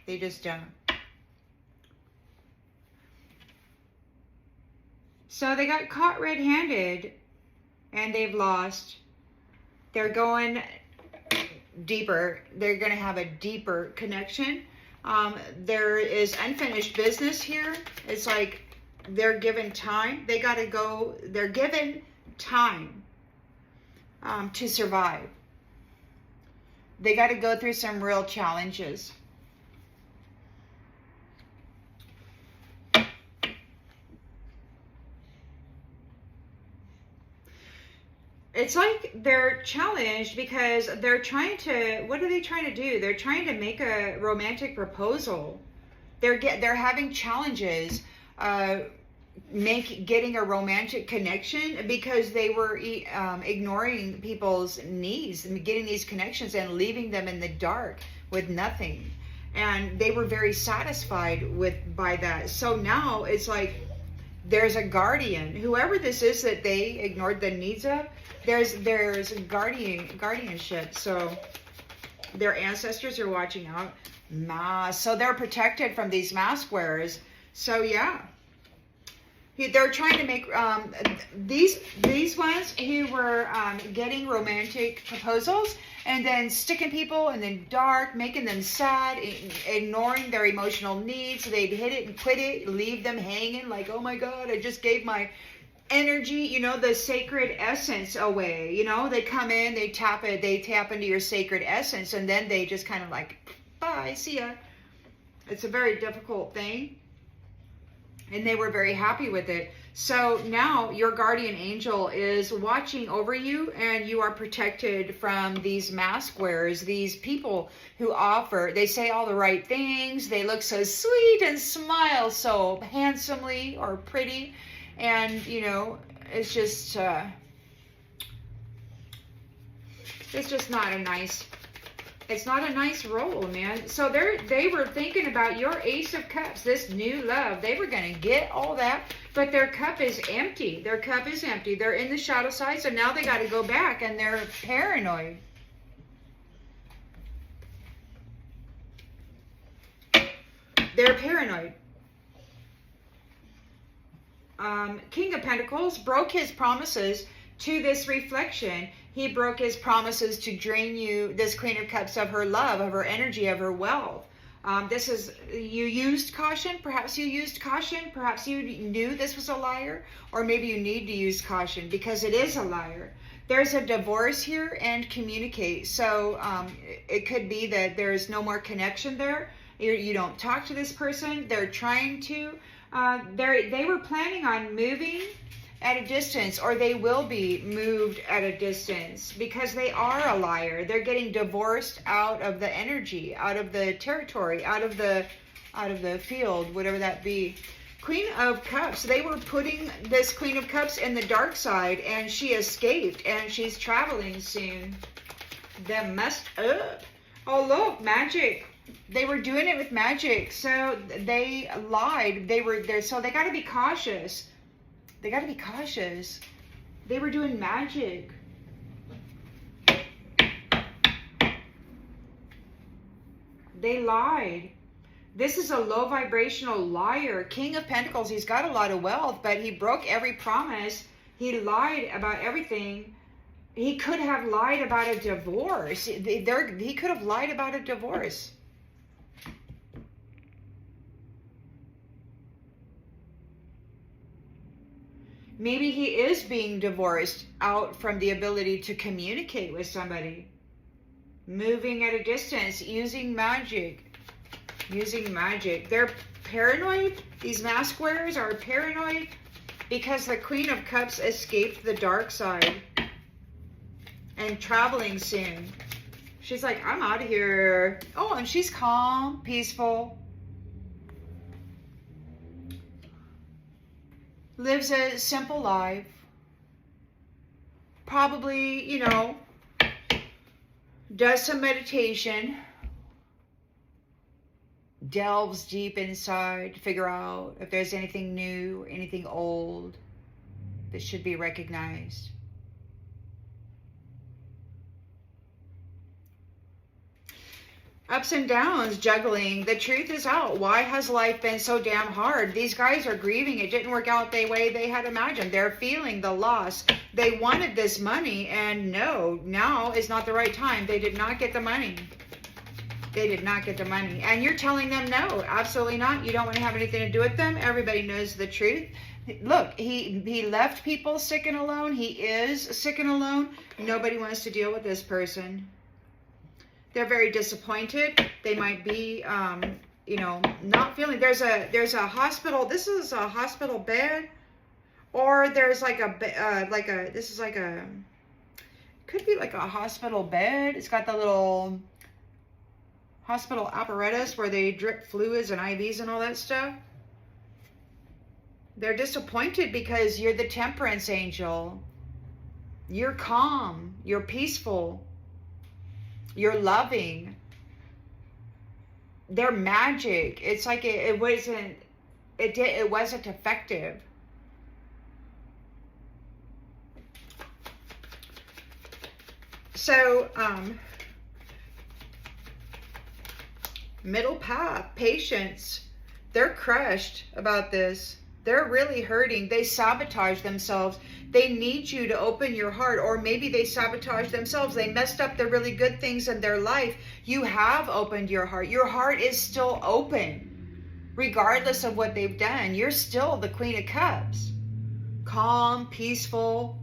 They just don't. So they got caught red-handed and they've lost. They're going deeper. They're going to have a deeper connection. There is unfinished business here. It's like they're given time. They got to go. They're given time to survive. They got to go through some real challenges. It's like they're challenged because they're trying to, what are they trying to do? They're trying to make a romantic proposal. They're having challenges getting a romantic connection because they were ignoring people's needs and getting these connections and leaving them in the dark with nothing. And they were very satisfied by that. So now it's like there's a guardian, whoever this is that they ignored the needs of, there's guardianship. So their ancestors are watching out. So they're protected from these mask wearers. So yeah. They're trying to make these ones who were getting romantic proposals and then sticking people in the dark, making them sad, ignoring their emotional needs. They'd hit it and quit it, leave them hanging like, oh my God, I just gave my energy, the sacred essence away. They come in, they tap into your sacred essence, and then they just kind of like, bye, see ya. It's a very difficult thing. And they were very happy with it. So now your guardian angel is watching over you, and you are protected from these mask wearers, these people who they say all the right things. They look so sweet and smile so handsomely or pretty. And, it's just not a nice... It's not a nice role, man. So they were thinking about your Ace of Cups, this new love. They were going to get all that, but their cup is empty. Their cup is empty. They're in the shadow side, so now they got to go back, and they're paranoid. They're paranoid. King of Pentacles broke his promises to this reflection. He broke his promises to drain you, this Queen of Cups, of her love, of her energy, of her wealth. You used caution. Perhaps you used caution. Perhaps you knew this was a liar. Or maybe you need to use caution because it is a liar. There's a divorce here, and communicate. So it could be that there's no more connection there. You don't talk to this person. They're trying to. They were planning on moving at a distance, or they will be moved at a distance because they are a liar. They're getting divorced out of the energy, out of the territory, out of the field, whatever that be. Queen of Cups, they were putting this Queen of Cups in the dark side, and she escaped, and she's traveling soon. They messed up. Oh, look, magic. They were doing it with magic, so they lied. So they got to be cautious. They got to be cautious. They were doing magic. They lied. This is a low vibrational liar. King of Pentacles, he's got a lot of wealth, but he broke every promise. He lied about everything. He could have lied about a divorce. He could have lied about a divorce. Maybe he is being divorced out from the ability to communicate with somebody. Moving at a distance, using magic. Using magic. They're paranoid. These mask wearers are paranoid because the Queen of Cups escaped the dark side and traveling soon. She's like, I'm out of here. Oh, and she's calm, peaceful. Lives a simple life. Probably, does some meditation. Delves deep inside to figure out if there's anything new, anything old that should be recognized. Ups and downs, juggling. The truth is out. Why has life been so damn hard? These guys are grieving. It didn't work out the way they had imagined. They're feeling the loss. They wanted this money, and no, now is not the right time. They did not get the money. They did not get the money. And you're telling them no, absolutely not. You don't want to have anything to do with them. Everybody knows the truth. Look, he left people sick and alone. He is sick and alone. Nobody wants to deal with this person. They're very disappointed. They might be, you know, not feeling. There's a hospital. This is a hospital bed, or there's like a this is like a, could be like a hospital bed. It's got the little hospital apparatus where they drip fluids and IVs and all that stuff. They're disappointed because you're the temperance angel. You're calm. You're peaceful. You're loving. They're magic. It's like it wasn't effective. So, middle path, patience. They're crushed about this. They're really hurting. They sabotage themselves. They need you to open your heart, or maybe they sabotage themselves. They messed up the really good things in their life. You have opened your heart. Your heart is still open, regardless of what they've done. You're still the Queen of Cups. Calm, peaceful.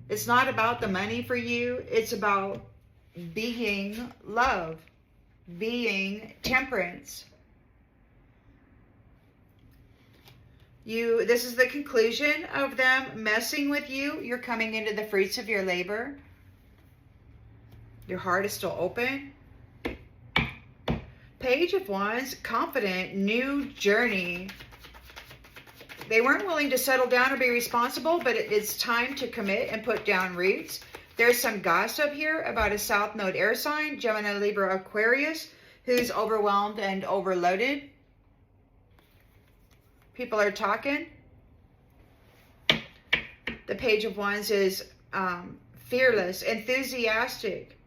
It's not about the money for you. It's about being love, being temperance. This is the conclusion of them messing with you. You're coming into the fruits of your labor. Your heart is still open. Page of Wands, confident, new journey. They weren't willing to settle down or be responsible, but it's time to commit and put down roots. There's some gossip here about a South Node air sign, Gemini, Libra, Aquarius, who's overwhelmed and overloaded. People are talking. The Page of Wands is fearless, enthusiastic.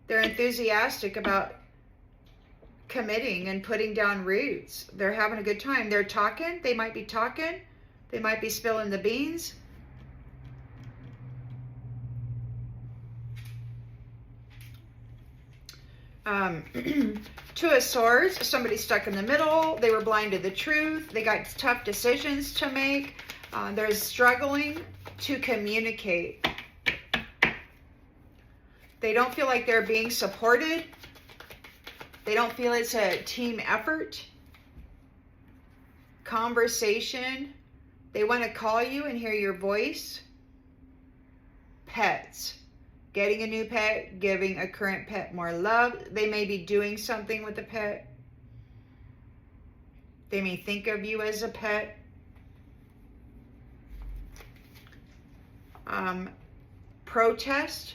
They're enthusiastic about committing and putting down roots. They're having a good time. They're talking. They might be talking. They might be spilling the beans. Two of Swords, somebody stuck in the middle. They were blind to the truth. They got tough decisions to make. They're struggling to communicate. They don't feel like they're being supported. They don't feel it's a team effort. Conversation. They want to call you and hear your voice. Pets. Getting a new pet, giving a current pet more love. They may be doing something with the pet. They may think of you as a pet. Protest.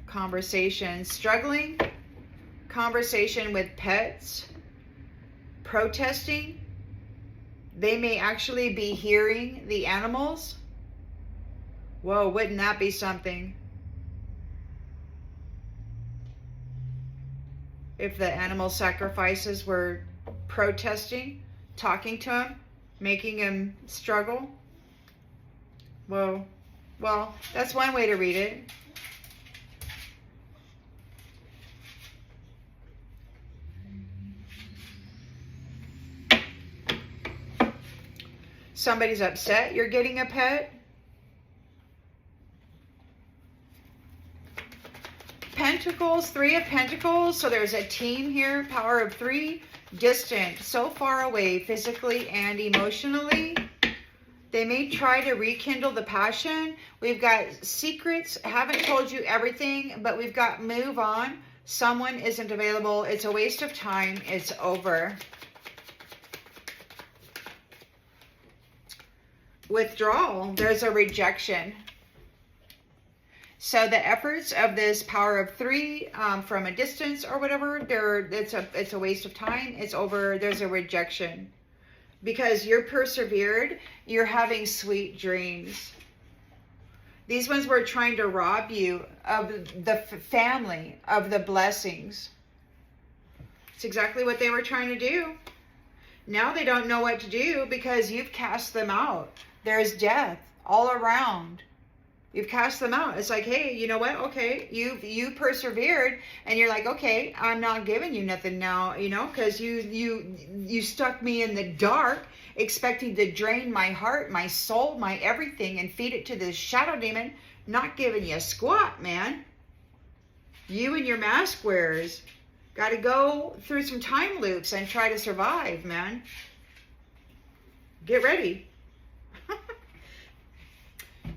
Conversation. Struggling. Conversation with pets. Protesting. They may actually be hearing the animals. Whoa, wouldn't that be something? If the animal sacrifices were protesting, talking to him, making him struggle. Whoa. Well, that's one way to read it. Somebody's upset you're getting a pet. Pentacles, Three of Pentacles. So there's a team here. Power of Three. Distant, so far away physically and emotionally. They may try to rekindle the passion. We've got secrets. Haven't told you everything, but we've got move on. Someone isn't available. It's a waste of time. It's over. Withdrawal. There's a rejection. So the efforts of this Power of Three from a distance or whatever, it's a waste of time. It's over. There's a rejection. Because you're persevered, you're having sweet dreams. These ones were trying to rob you of the family, of the blessings. It's exactly what they were trying to do. Now they don't know what to do because you've cast them out. There's death all around. You've cast them out. It's like, hey, you know what? Okay, you persevered, and you're like, okay, I'm not giving you nothing now, you know, because you stuck me in the dark, expecting to drain my heart, my soul, my everything, and feed it to this shadow demon. Not giving you a squat, man. You and your mask wearers got to go through some time loops and try to survive, man. Get ready. I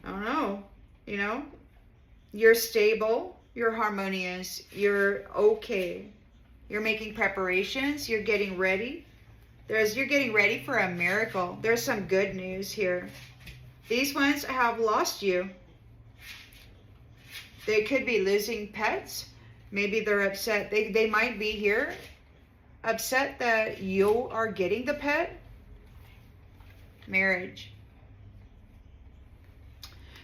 don't know. You know, you're stable, you're harmonious, you're okay. You're making preparations, you're getting ready. You're getting ready for a miracle. There's some good news here. These ones have lost you. They could be losing pets. Maybe they're upset. They might be here upset that you are getting the pet. Marriage.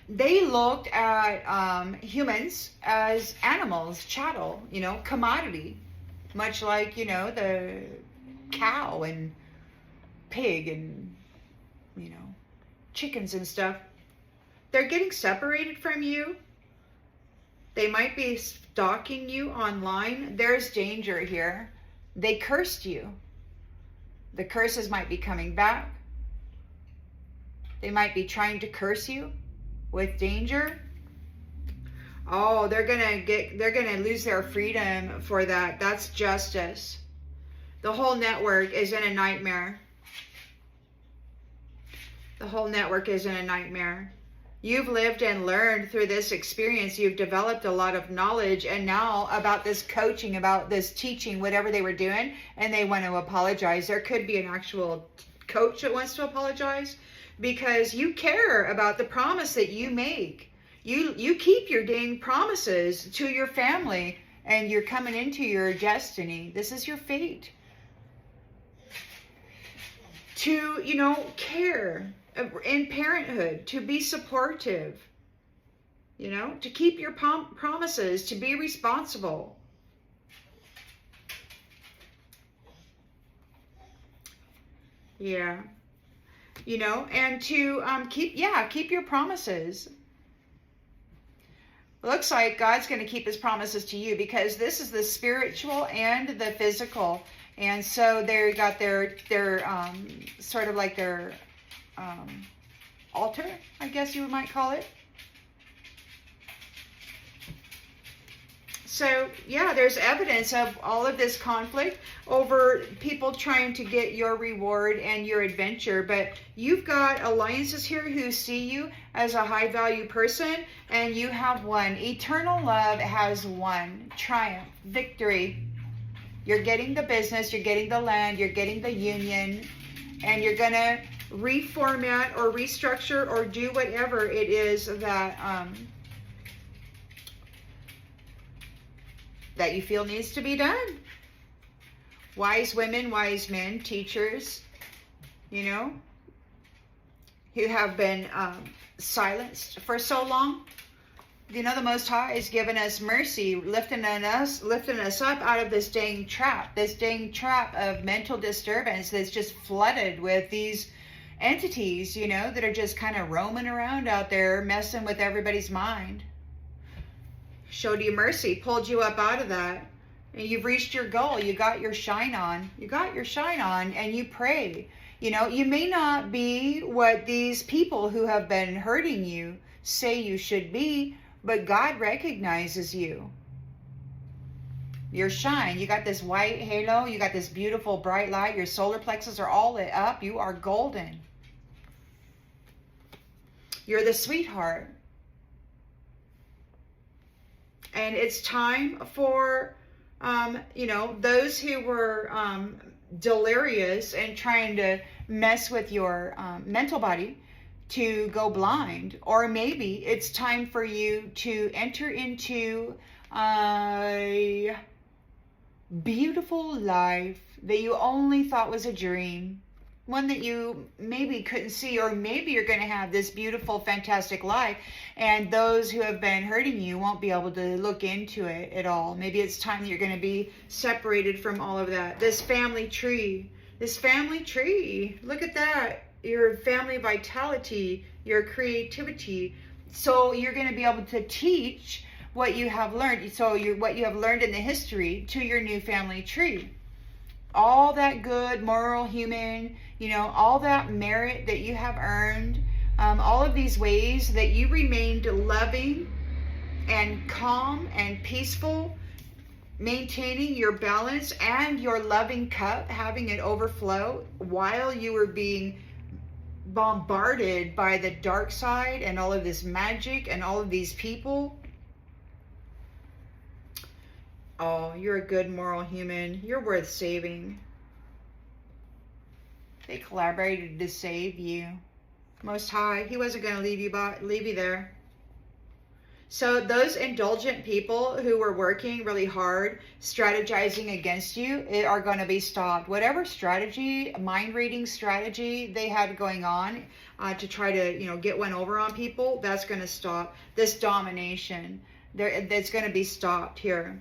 They looked at humans as animals, chattel, you know, commodity. Much like, you know, the cow and pig and, you know, chickens and stuff. They're getting separated from you. They might be stalking you online. There's danger here. They cursed you. The curses might be coming back. They might be trying to curse you with danger. Oh, they're gonna lose their freedom for that. That's justice. The whole network is in a nightmare. The whole network is in a nightmare. You've lived and learned through this experience. You've developed a lot of knowledge, and now about this coaching, about this teaching, whatever they were doing, and they want to apologize. There could be an actual coach that wants to apologize because you care about the promise that you make. You keep your dang promises to your family, and you're coming into your destiny. This is your fate. To, you know, care in parenthood, to be supportive, you know, to keep your promises, to be responsible. Yeah. You know, and to keep your promises. Looks like God's going to keep his promises to you because this is the spiritual and the physical. And so they got their sort of like their altar, I guess you might call it. So, yeah, there's evidence of all of this conflict over people trying to get your reward and your adventure. But you've got alliances here who see you as a high value person, and you have won. Eternal love has won. Triumph, victory. You're getting the business, you're getting the land, you're getting the union, and you're going to reformat or restructure or do whatever it is that that you feel needs to be done. Wise women, wise men, teachers, you know, who have been silenced for so long. You know, the Most High has given us mercy, lifting us up out of this dang trap of mental disturbance that's just flooded with these entities, you know, that are just kind of roaming around out there, messing with everybody's mind. Showed you mercy, pulled you up out of that, and you've reached your goal. You got your shine on. You got your shine on, and you pray. You know, you may not be what these people who have been hurting you say you should be, but God recognizes you. Your shine. You got this white halo. You got this beautiful bright light. Your solar plexus are all lit up. You are golden. You're the sweetheart. And it's time for, you know, those who were delirious and trying to mess with your mental body to go blind. Or maybe it's time for you to enter into a beautiful life that you only thought was a dream. one that you maybe couldn't see, or maybe you're going to have this beautiful, fantastic life, and those who have been hurting you won't be able to look into it at all. Maybe it's time that you're going to be separated from all of that. This family tree, look at that. Your family vitality, your creativity. So you're going to be able to teach what you have learned. So what you have learned in the history to your new family tree. All that good, moral, human, all that merit that you have earned, all of these ways that you remained loving and calm and peaceful, maintaining your balance and your loving cup, having it overflow while you were being bombarded by the dark side and all of this magic and all of these people. Oh, you're a good moral human. You're worth saving. They collaborated to save you. Most High, He wasn't going to leave you there. So those indulgent people who were working really hard, strategizing against you, are going to be stopped. Whatever strategy, mind reading strategy they had going on to try to, get one over on people, that's going to stop. This domination, that's going to be stopped here.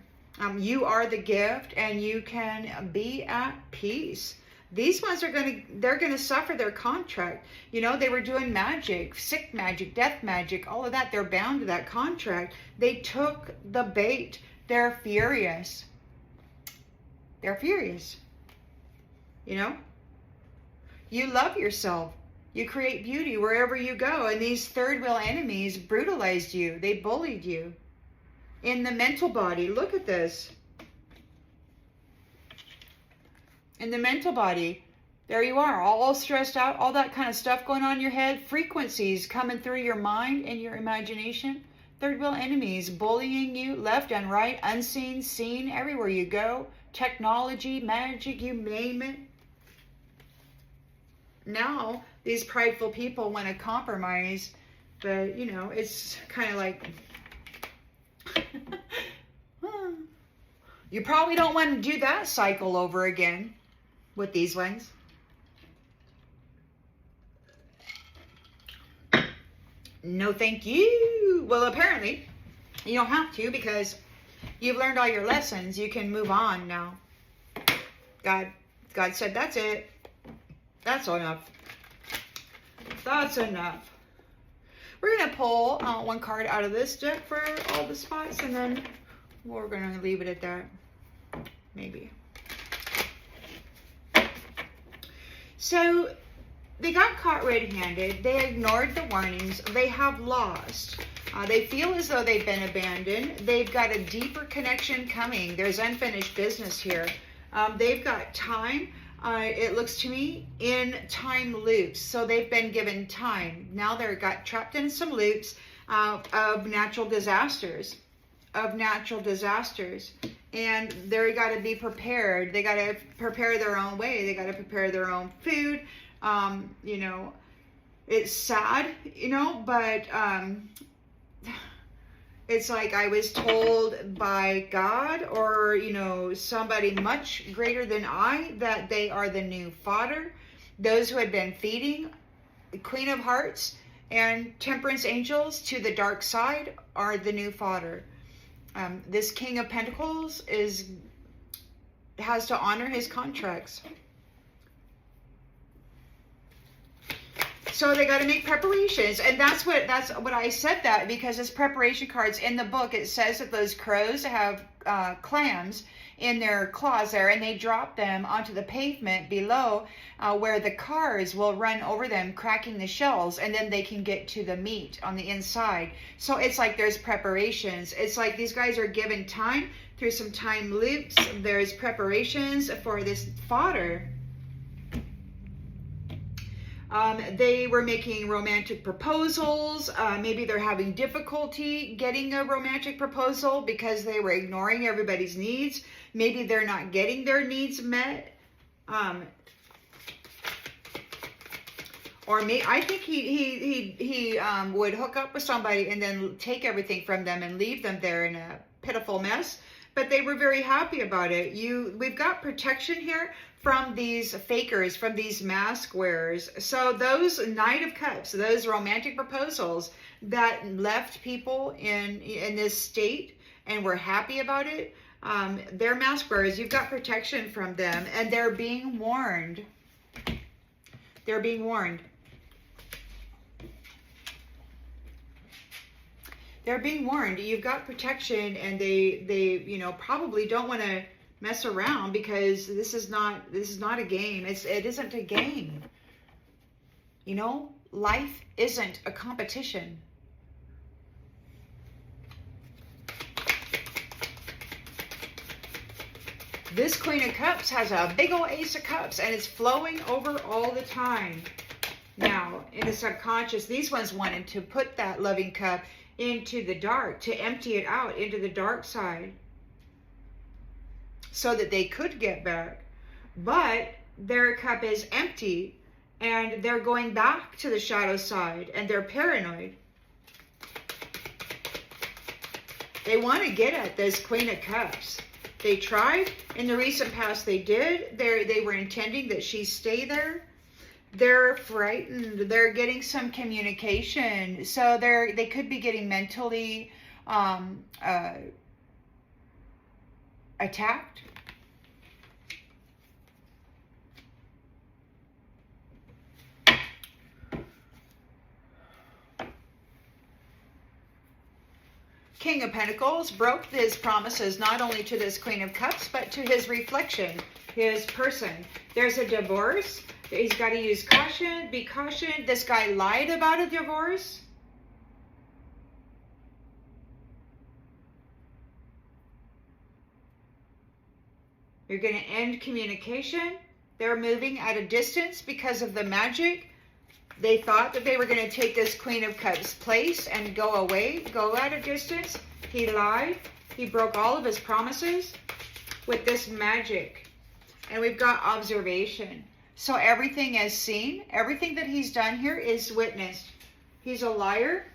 You are the gift, and you can be at peace. These ones they're going to suffer their contract. They were doing magic, sick magic, death magic, all of that. They're bound to that contract. They took the bait. They're furious. They're furious. You love yourself. You create beauty wherever you go. And these third wheel enemies brutalized you. They bullied you. In the mental body, look at this. In the mental body, there you are, all stressed out, all that kind of stuff going on in your head, frequencies coming through your mind and your imagination. Third wheel enemies bullying you left and right, unseen, seen, everywhere you go. Technology, magic, you name it. Now, these prideful people want to compromise, but, it's kind of like... You probably don't want to do that cycle over again with these ones. No, thank you. Well, apparently, you don't have to, because you've learned all your lessons. You can move on now. God said, that's it. That's enough. That's enough. We're going to pull one card out of this deck for all the spots, and then we're going to leave it at that. Maybe. So, they got caught red-handed. They ignored the warnings. They have lost. They feel as though they've been abandoned. They've got a deeper connection coming. There's unfinished business here. They've got time. It looks to me, in time loops. So they've been given time. Now they're got trapped in some loops of natural disasters. And they're got to be prepared. They got to prepare their own way. They got to prepare their own food. It's sad, but it's like I was told by God, or, somebody much greater than I, that they are the new fodder. Those who had been feeding the Queen of Hearts and Temperance angels to the dark side are the new fodder. This King of Pentacles has to honor his contracts. So they got to make preparations, and that's what I said that, because as preparation cards in the book, it says that those crows have clams in their claws there, and they drop them onto the pavement below where the cars will run over them, cracking the shells, and then they can get to the meat on the inside. So it's like there's preparations. It's like these guys are given time through some time loops. There's preparations for this fodder. They were making romantic proposals. Maybe they're having difficulty getting a romantic proposal because they were ignoring everybody's needs. Maybe they're not getting their needs met. Or I think he would hook up with somebody and then take everything from them and leave them there in a pitiful mess. but they were very happy about it. We've got protection here from these fakers, from these mask wearers. So those Knight of Cups, those romantic proposals that left people in this state and were happy about it, they're mask wearers. You've got protection from them, and they're being warned. They're being warned. They're being warned. You've got protection, and they you know, probably don't want to mess around, because this is not a game. It isn't a game. You know, life isn't a competition. This Queen of Cups has a big old Ace of Cups, and it's flowing over all the time. Now, in the subconscious, these ones wanted to put that loving cup into the dark, to empty it out into the dark side, so that they could get back. But their cup is empty, and they're going back to the shadow side, and they're paranoid. They want to get at this Queen of Cups. They tried. In the recent past, they did. They were intending that she stay there. They're frightened. They're getting some communication. So they could be getting mentally attacked. King of Pentacles broke his promises not only to this Queen of Cups, but to his reflection, his person. There's a divorce. He's got to use caution, be cautioned. This guy lied about a divorce. You're going to end communication. They're moving at a distance because of the magic. They thought that they were going to take this Queen of Cups place and go away, go at a distance. He lied. He broke all of his promises with this magic. And we've got observation. So everything is seen. Everything that he's done here is witnessed. He's a liar.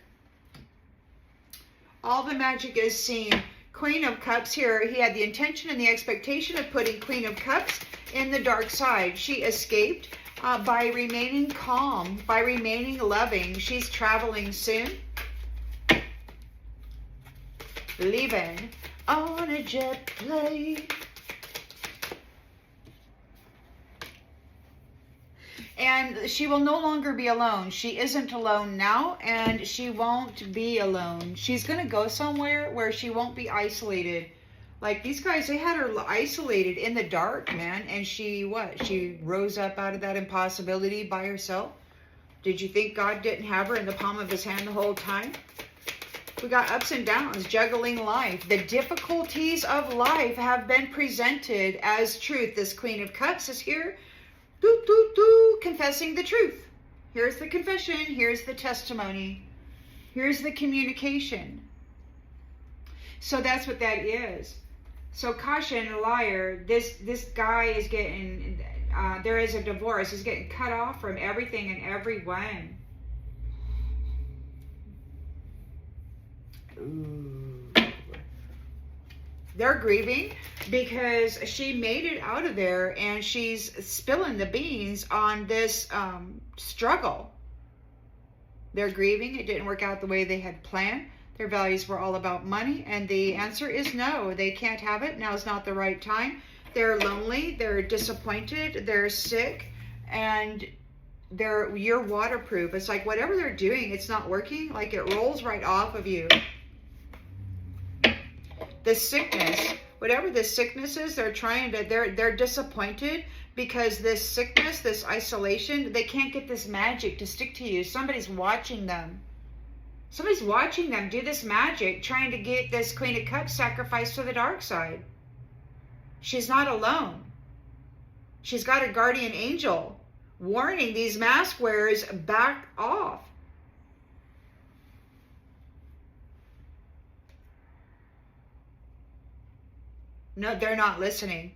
All the magic is seen. Queen of Cups here, he had the intention and the expectation of putting Queen of Cups in the dark side. She escaped by remaining calm, by remaining loving. She's traveling soon. Leaving on a jet plane. And she will no longer be alone. She isn't alone now, and she won't be alone. She's going to go somewhere where she won't be isolated. Like these guys, they had her isolated in the dark, man. And she rose up out of that impossibility by herself. Did you think God didn't have her in the palm of his hand the whole time? We got ups and downs, juggling life. The difficulties of life have been presented as truth. This Queen of Cups is here. Confessing the truth. Here's the confession. Here's the testimony. Here's the communication. So that's what that is. So caution, liar. This guy is getting, there is a divorce. He's getting cut off from everything and everyone. Ooh. They're grieving because she made it out of there, and she's spilling the beans on this struggle. They're grieving. It didn't work out the way they had planned. Their values were all about money, and the answer is no. They can't have it. Now's not the right time. They're lonely. They're disappointed. They're sick, and you're waterproof. It's like whatever they're doing, it's not working. Like it rolls right off of you. The sickness, whatever the sickness is, they're disappointed because this sickness, this isolation, they can't get this magic to stick to you. Somebody's watching them. Somebody's watching them do this magic, trying to get this Queen of Cups sacrificed to the dark side. She's not alone. She's got a guardian angel warning these mask wearers, back off. No, they're not listening.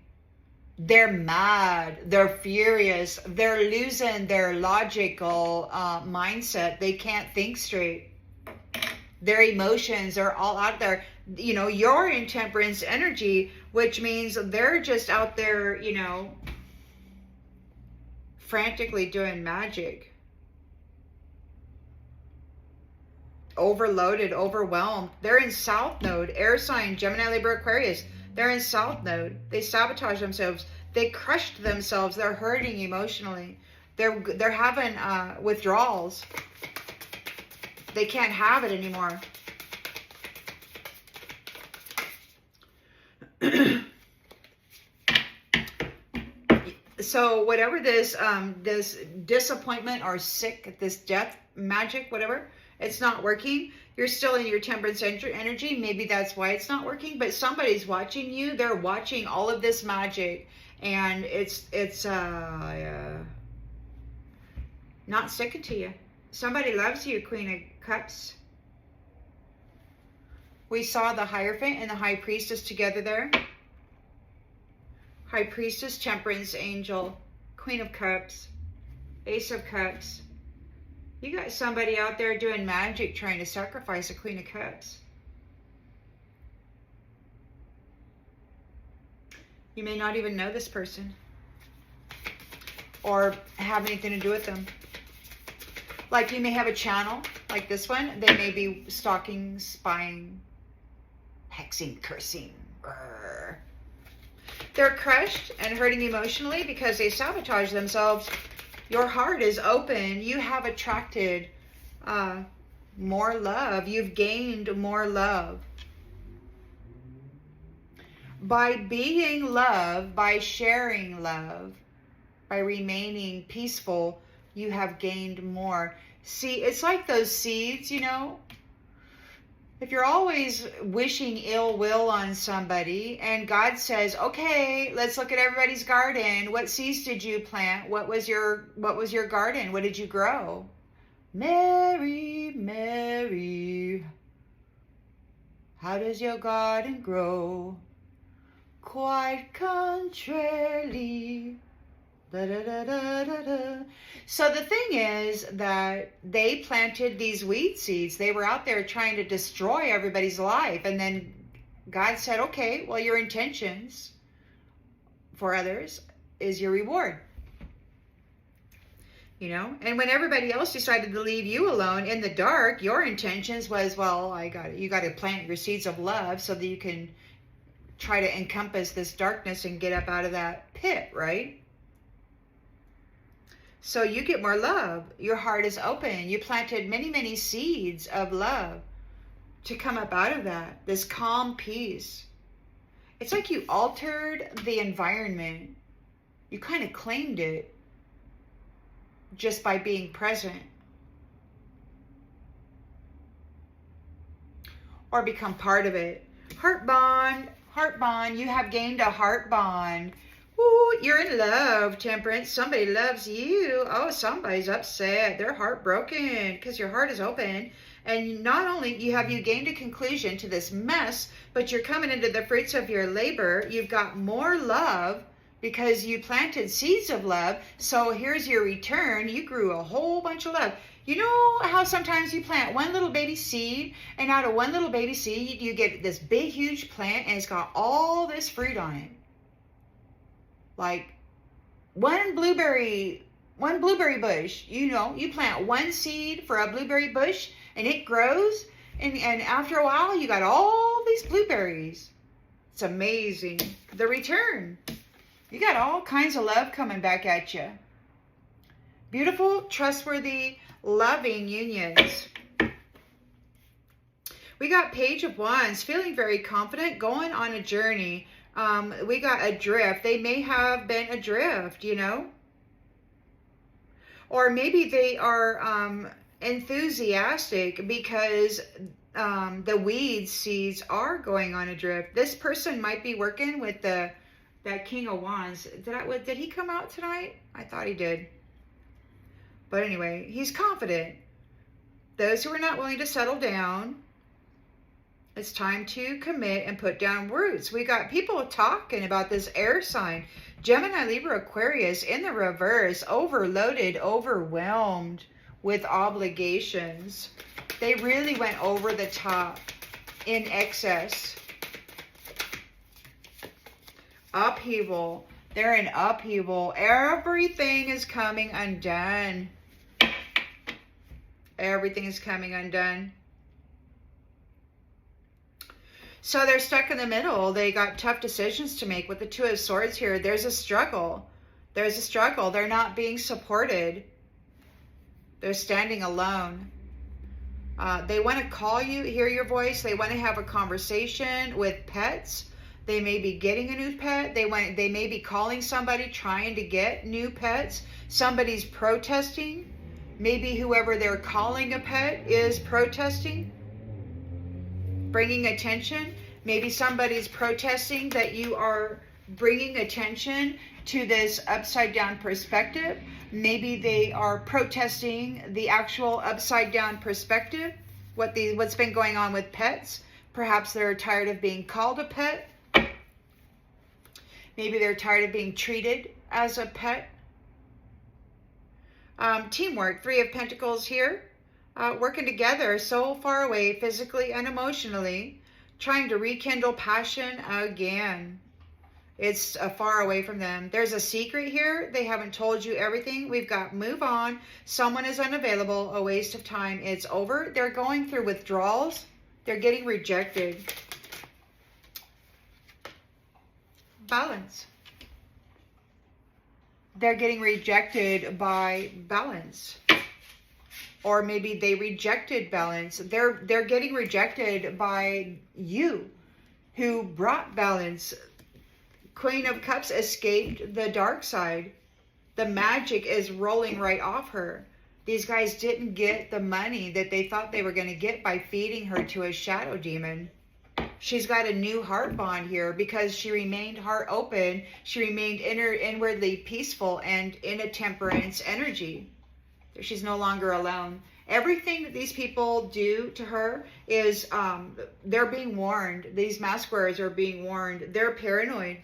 They're mad. They're furious. They're losing their logical mindset. They can't think straight. Their emotions are all out there. You know, you're in temperance energy, which means they're just out there, you know, frantically doing magic. Overloaded, overwhelmed. They're in South Node. Air sign, Gemini, Libra, Aquarius. They're in South Node. They sabotage themselves. They crushed themselves. They're hurting emotionally. They're having withdrawals. They can't have it anymore. So whatever this this disappointment or sick, this death magic, whatever, it's not working. You're still in your temperance energy. Maybe that's why it's not working. But somebody's watching you. They're watching all of this magic, and it's not sticking to you. Somebody loves you, Queen of Cups. We saw the Hierophant and the High Priestess together there. High Priestess, Temperance Angel, Queen of Cups, Ace of Cups. You got somebody out there doing magic trying to sacrifice a Queen of Cups. You may not even know this person or have anything to do with them. Like you may have a channel like this one. They may be stalking, spying, hexing, cursing. Grr. They're crushed and hurting emotionally because they sabotage themselves. Your heart is open. You have attracted more love. You've gained more love. By being love, by sharing love, by remaining peaceful, you have gained more. See, it's like those seeds, you know. If you're always wishing ill will on somebody and God says, okay, let's look at everybody's garden. What seeds did you plant? What was your garden? What did you grow? Mary, Mary, how does your garden grow? Quite contrarily. Da, da, da, da, da, da. So the thing is that they planted these weed seeds. They were out there trying to destroy everybody's life. And then God said, okay, well, your intentions for others is your reward. You know, and when everybody else decided to leave you alone in the dark, your intentions was, well, you got to plant your seeds of love so that you can try to encompass this darkness and get up out of that pit, right? So you get more love. Your heart is open. You planted many, many seeds of love to come up out of that. This calm peace. It's like you altered the environment. You kind of claimed it just by being present. Or become part of it. Heart bond. Heart bond. You have gained a heart bond. Ooh, you're in love, Temperance. Somebody loves you. Oh, somebody's upset. They're heartbroken because your heart is open. And not only have you gained a conclusion to this mess, but you're coming into the fruits of your labor. You've got more love because you planted seeds of love. So here's your return. You grew a whole bunch of love. You know how sometimes you plant one little baby seed, and out of one little baby seed, you get this big, huge plant, and it's got all this fruit on it. Like one blueberry bush, you know, you plant one seed for a blueberry bush and it grows. And after a while, you got all these blueberries. It's amazing. The return. You got all kinds of love coming back at you. Beautiful, trustworthy, loving unions. We got Page of Wands, feeling very confident, going on a journey. We got adrift. They may have been adrift, you know. Or maybe they are enthusiastic because the weed seeds are going on adrift. This person might be working with that King of Wands. Did he come out tonight? I thought he did. But anyway, he's confident. Those who are not willing to settle down, it's time to commit and put down roots. We got people talking about this air sign. Gemini, Libra, Aquarius in the reverse. Overloaded, overwhelmed. with obligations. They really went over the top, in excess. Upheaval. They're in upheaval. Everything is coming undone. Everything is coming undone. So they're stuck in the middle. They got tough decisions to make with the Two of Swords here. There's a struggle. There's a struggle. They're not being supported. They're standing alone. They want to call you, hear your voice. They want to have a conversation with pets. They may be getting a new pet. They may be calling somebody, trying to get new pets. Somebody's protesting. Maybe whoever they're calling a pet is protesting, bringing attention. Maybe somebody's protesting that you are bringing attention to this upside down perspective. Maybe they are protesting the actual upside down perspective, what's been going on with pets. Perhaps they're tired of being called a pet. Maybe they're tired of being treated as a pet. Teamwork, Three of Pentacles here. Working together, so far away physically and emotionally, trying to rekindle passion again. It's far away from them. There's a secret here. They haven't told you everything. We've got move on. Someone is unavailable. A waste of time. It's over. They're going through withdrawals. They're getting rejected. Balance. They're getting rejected by balance. Or maybe they rejected balance. They're getting rejected by you, who brought balance. Queen of Cups escaped the dark side. The magic is rolling right off her. These guys didn't get the money that they thought they were going to get by feeding her to a shadow demon. She's got a new heart bond here because she remained heart open. She remained inwardly peaceful and in a temperance energy. She's no longer alone. Everything that these people do to her is, they're being warned. These mask wearers are being warned. They're paranoid.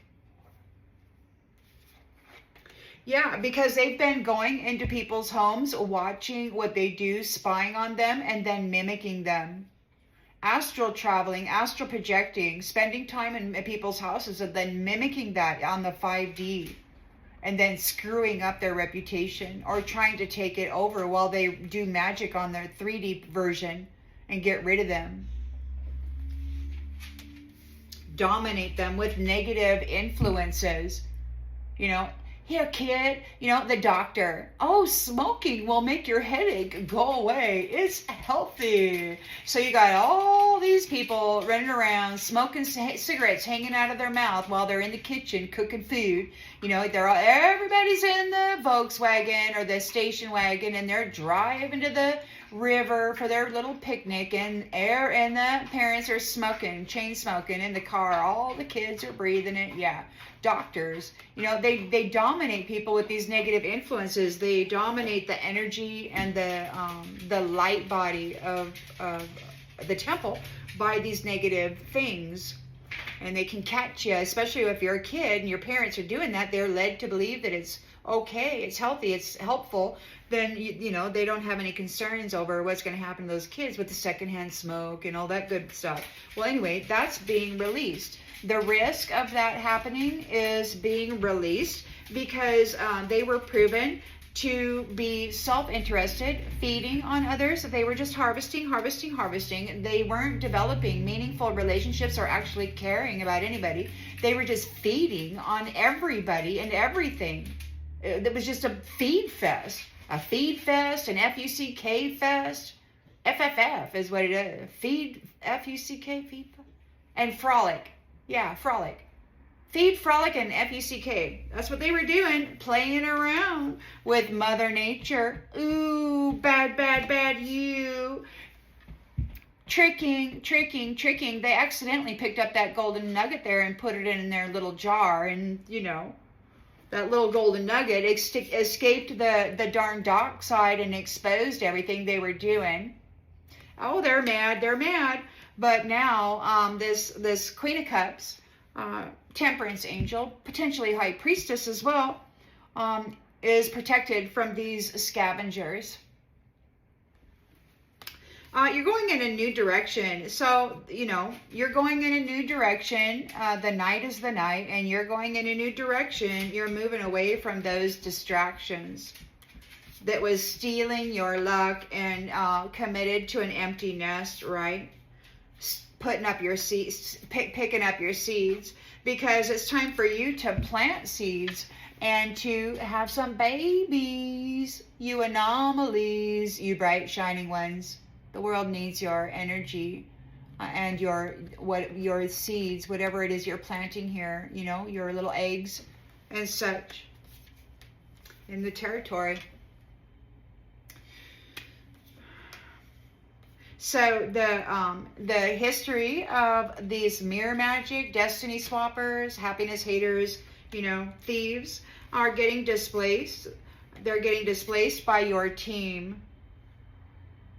Yeah, because they've been going into people's homes, watching what they do, spying on them, and then mimicking them. Astral traveling, astral projecting, spending time in people's houses, and then mimicking that on the 5D. And then screwing up their reputation or trying to take it over while they do magic on their 3D version and get rid of them. Dominate them with negative influences. You know, here kid, you know, the doctor. Oh, smoking will make your headache go away. It's healthy. So you got all these people running around smoking cigarettes hanging out of their mouth while they're in the kitchen cooking food. You know, everybody's in the Volkswagen or the station wagon and they're driving to the river for their little picnic, and the parents are smoking, chain smoking in the car. All the kids are breathing it. Yeah. Doctors, you know, they dominate people with these negative influences. They dominate the energy and the light body of the temple by these negative things. And they can catch you, especially if you're a kid and your parents are doing that. They're led to believe that it's okay, it's healthy, it's helpful. Then, you know, they don't have any concerns over what's going to happen to those kids with the secondhand smoke and all that good stuff. Well, anyway, that's being released. The risk of that happening is being released because they were proven to be self-interested, feeding on others. They were just harvesting. They weren't developing meaningful relationships or actually caring about anybody. They were just feeding on everybody and everything. It was just a feed fest. A feed fest, an F-U-C-K fest. FFF is what it is. Feed, F-U-C-K, feed, and frolic. Yeah, frolic. Feed, frolic, and F-U-C-K. That's what they were doing, playing around with Mother Nature. Ooh, bad, bad, bad, you. Tricking. They accidentally picked up that golden nugget there and put it in their little jar, and, you know, that little golden nugget escaped the darn dark side and exposed everything they were doing. Oh, they're mad. But now, this Queen of Cups, temperance angel, potentially high priestess as well, is protected from these scavengers. You're going in a new direction. So, you know, you're going in a new direction. The night is the night, and you're going in a new direction. You're moving away from those distractions that was stealing your luck and committed to an empty nest, right? Putting up your seeds, picking up your seeds, because it's time for you to plant seeds and to have some babies. You anomalies, you bright shining ones. The world needs your energy and your seeds, whatever it is you're planting here, you know, your little eggs and such in the territory. So the history of these mirror magic, destiny swappers, happiness haters, you know, thieves are getting displaced. They're getting displaced by your team.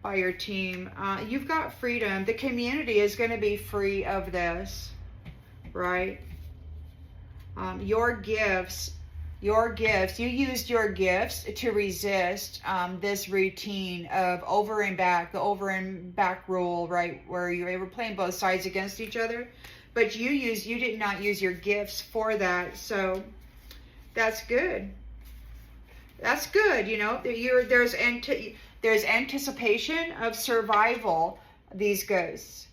By your team. You've got freedom. The community is going to be free of this, right? Your gifts, you used your gifts to resist this routine of the over and back rule, right? Where you were playing both sides against each other. But you did not use your gifts for that. So that's good. That's good. You know, there's anticipation of survival, these ghosts.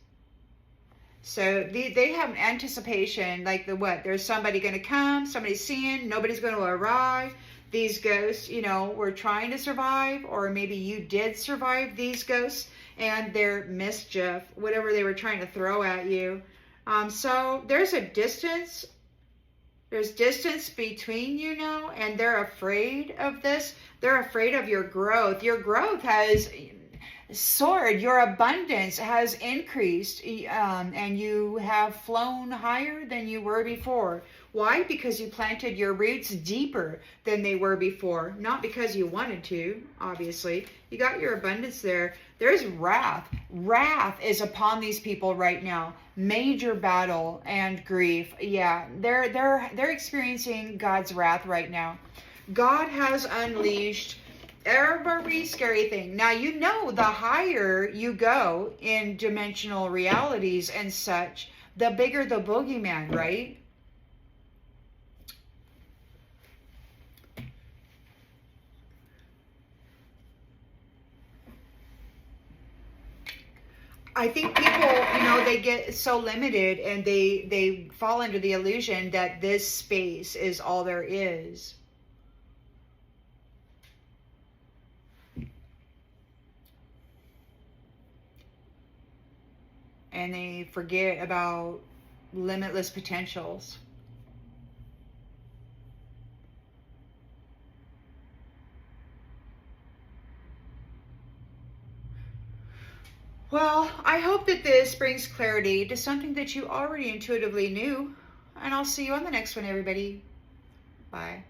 So they have an anticipation, like there's somebody going to come, somebody's seeing, nobody's going to arrive. These ghosts, you know, were trying to survive, or maybe you did survive these ghosts and their mischief, whatever they were trying to throw at you. So there's a distance. There's distance between you now, and they're afraid of this. They're afraid of your growth. Your growth has soared. Your abundance has increased, and you have flown higher than you were before. Why? Because you planted your roots deeper than they were before. Not because you wanted to, obviously. You got your abundance there. There's wrath. Wrath is upon these people right now. Major battle and grief. Yeah, they're experiencing God's wrath right now. God has unleashed every scary thing. Now, you know, the higher you go in dimensional realities and such, the bigger the boogeyman, right? I think people, you know, they get so limited and they fall under the illusion that this space is all there is. And they forget about limitless potentials. Well, I hope that this brings clarity to something that you already intuitively knew. And I'll see you on the next one, everybody. Bye.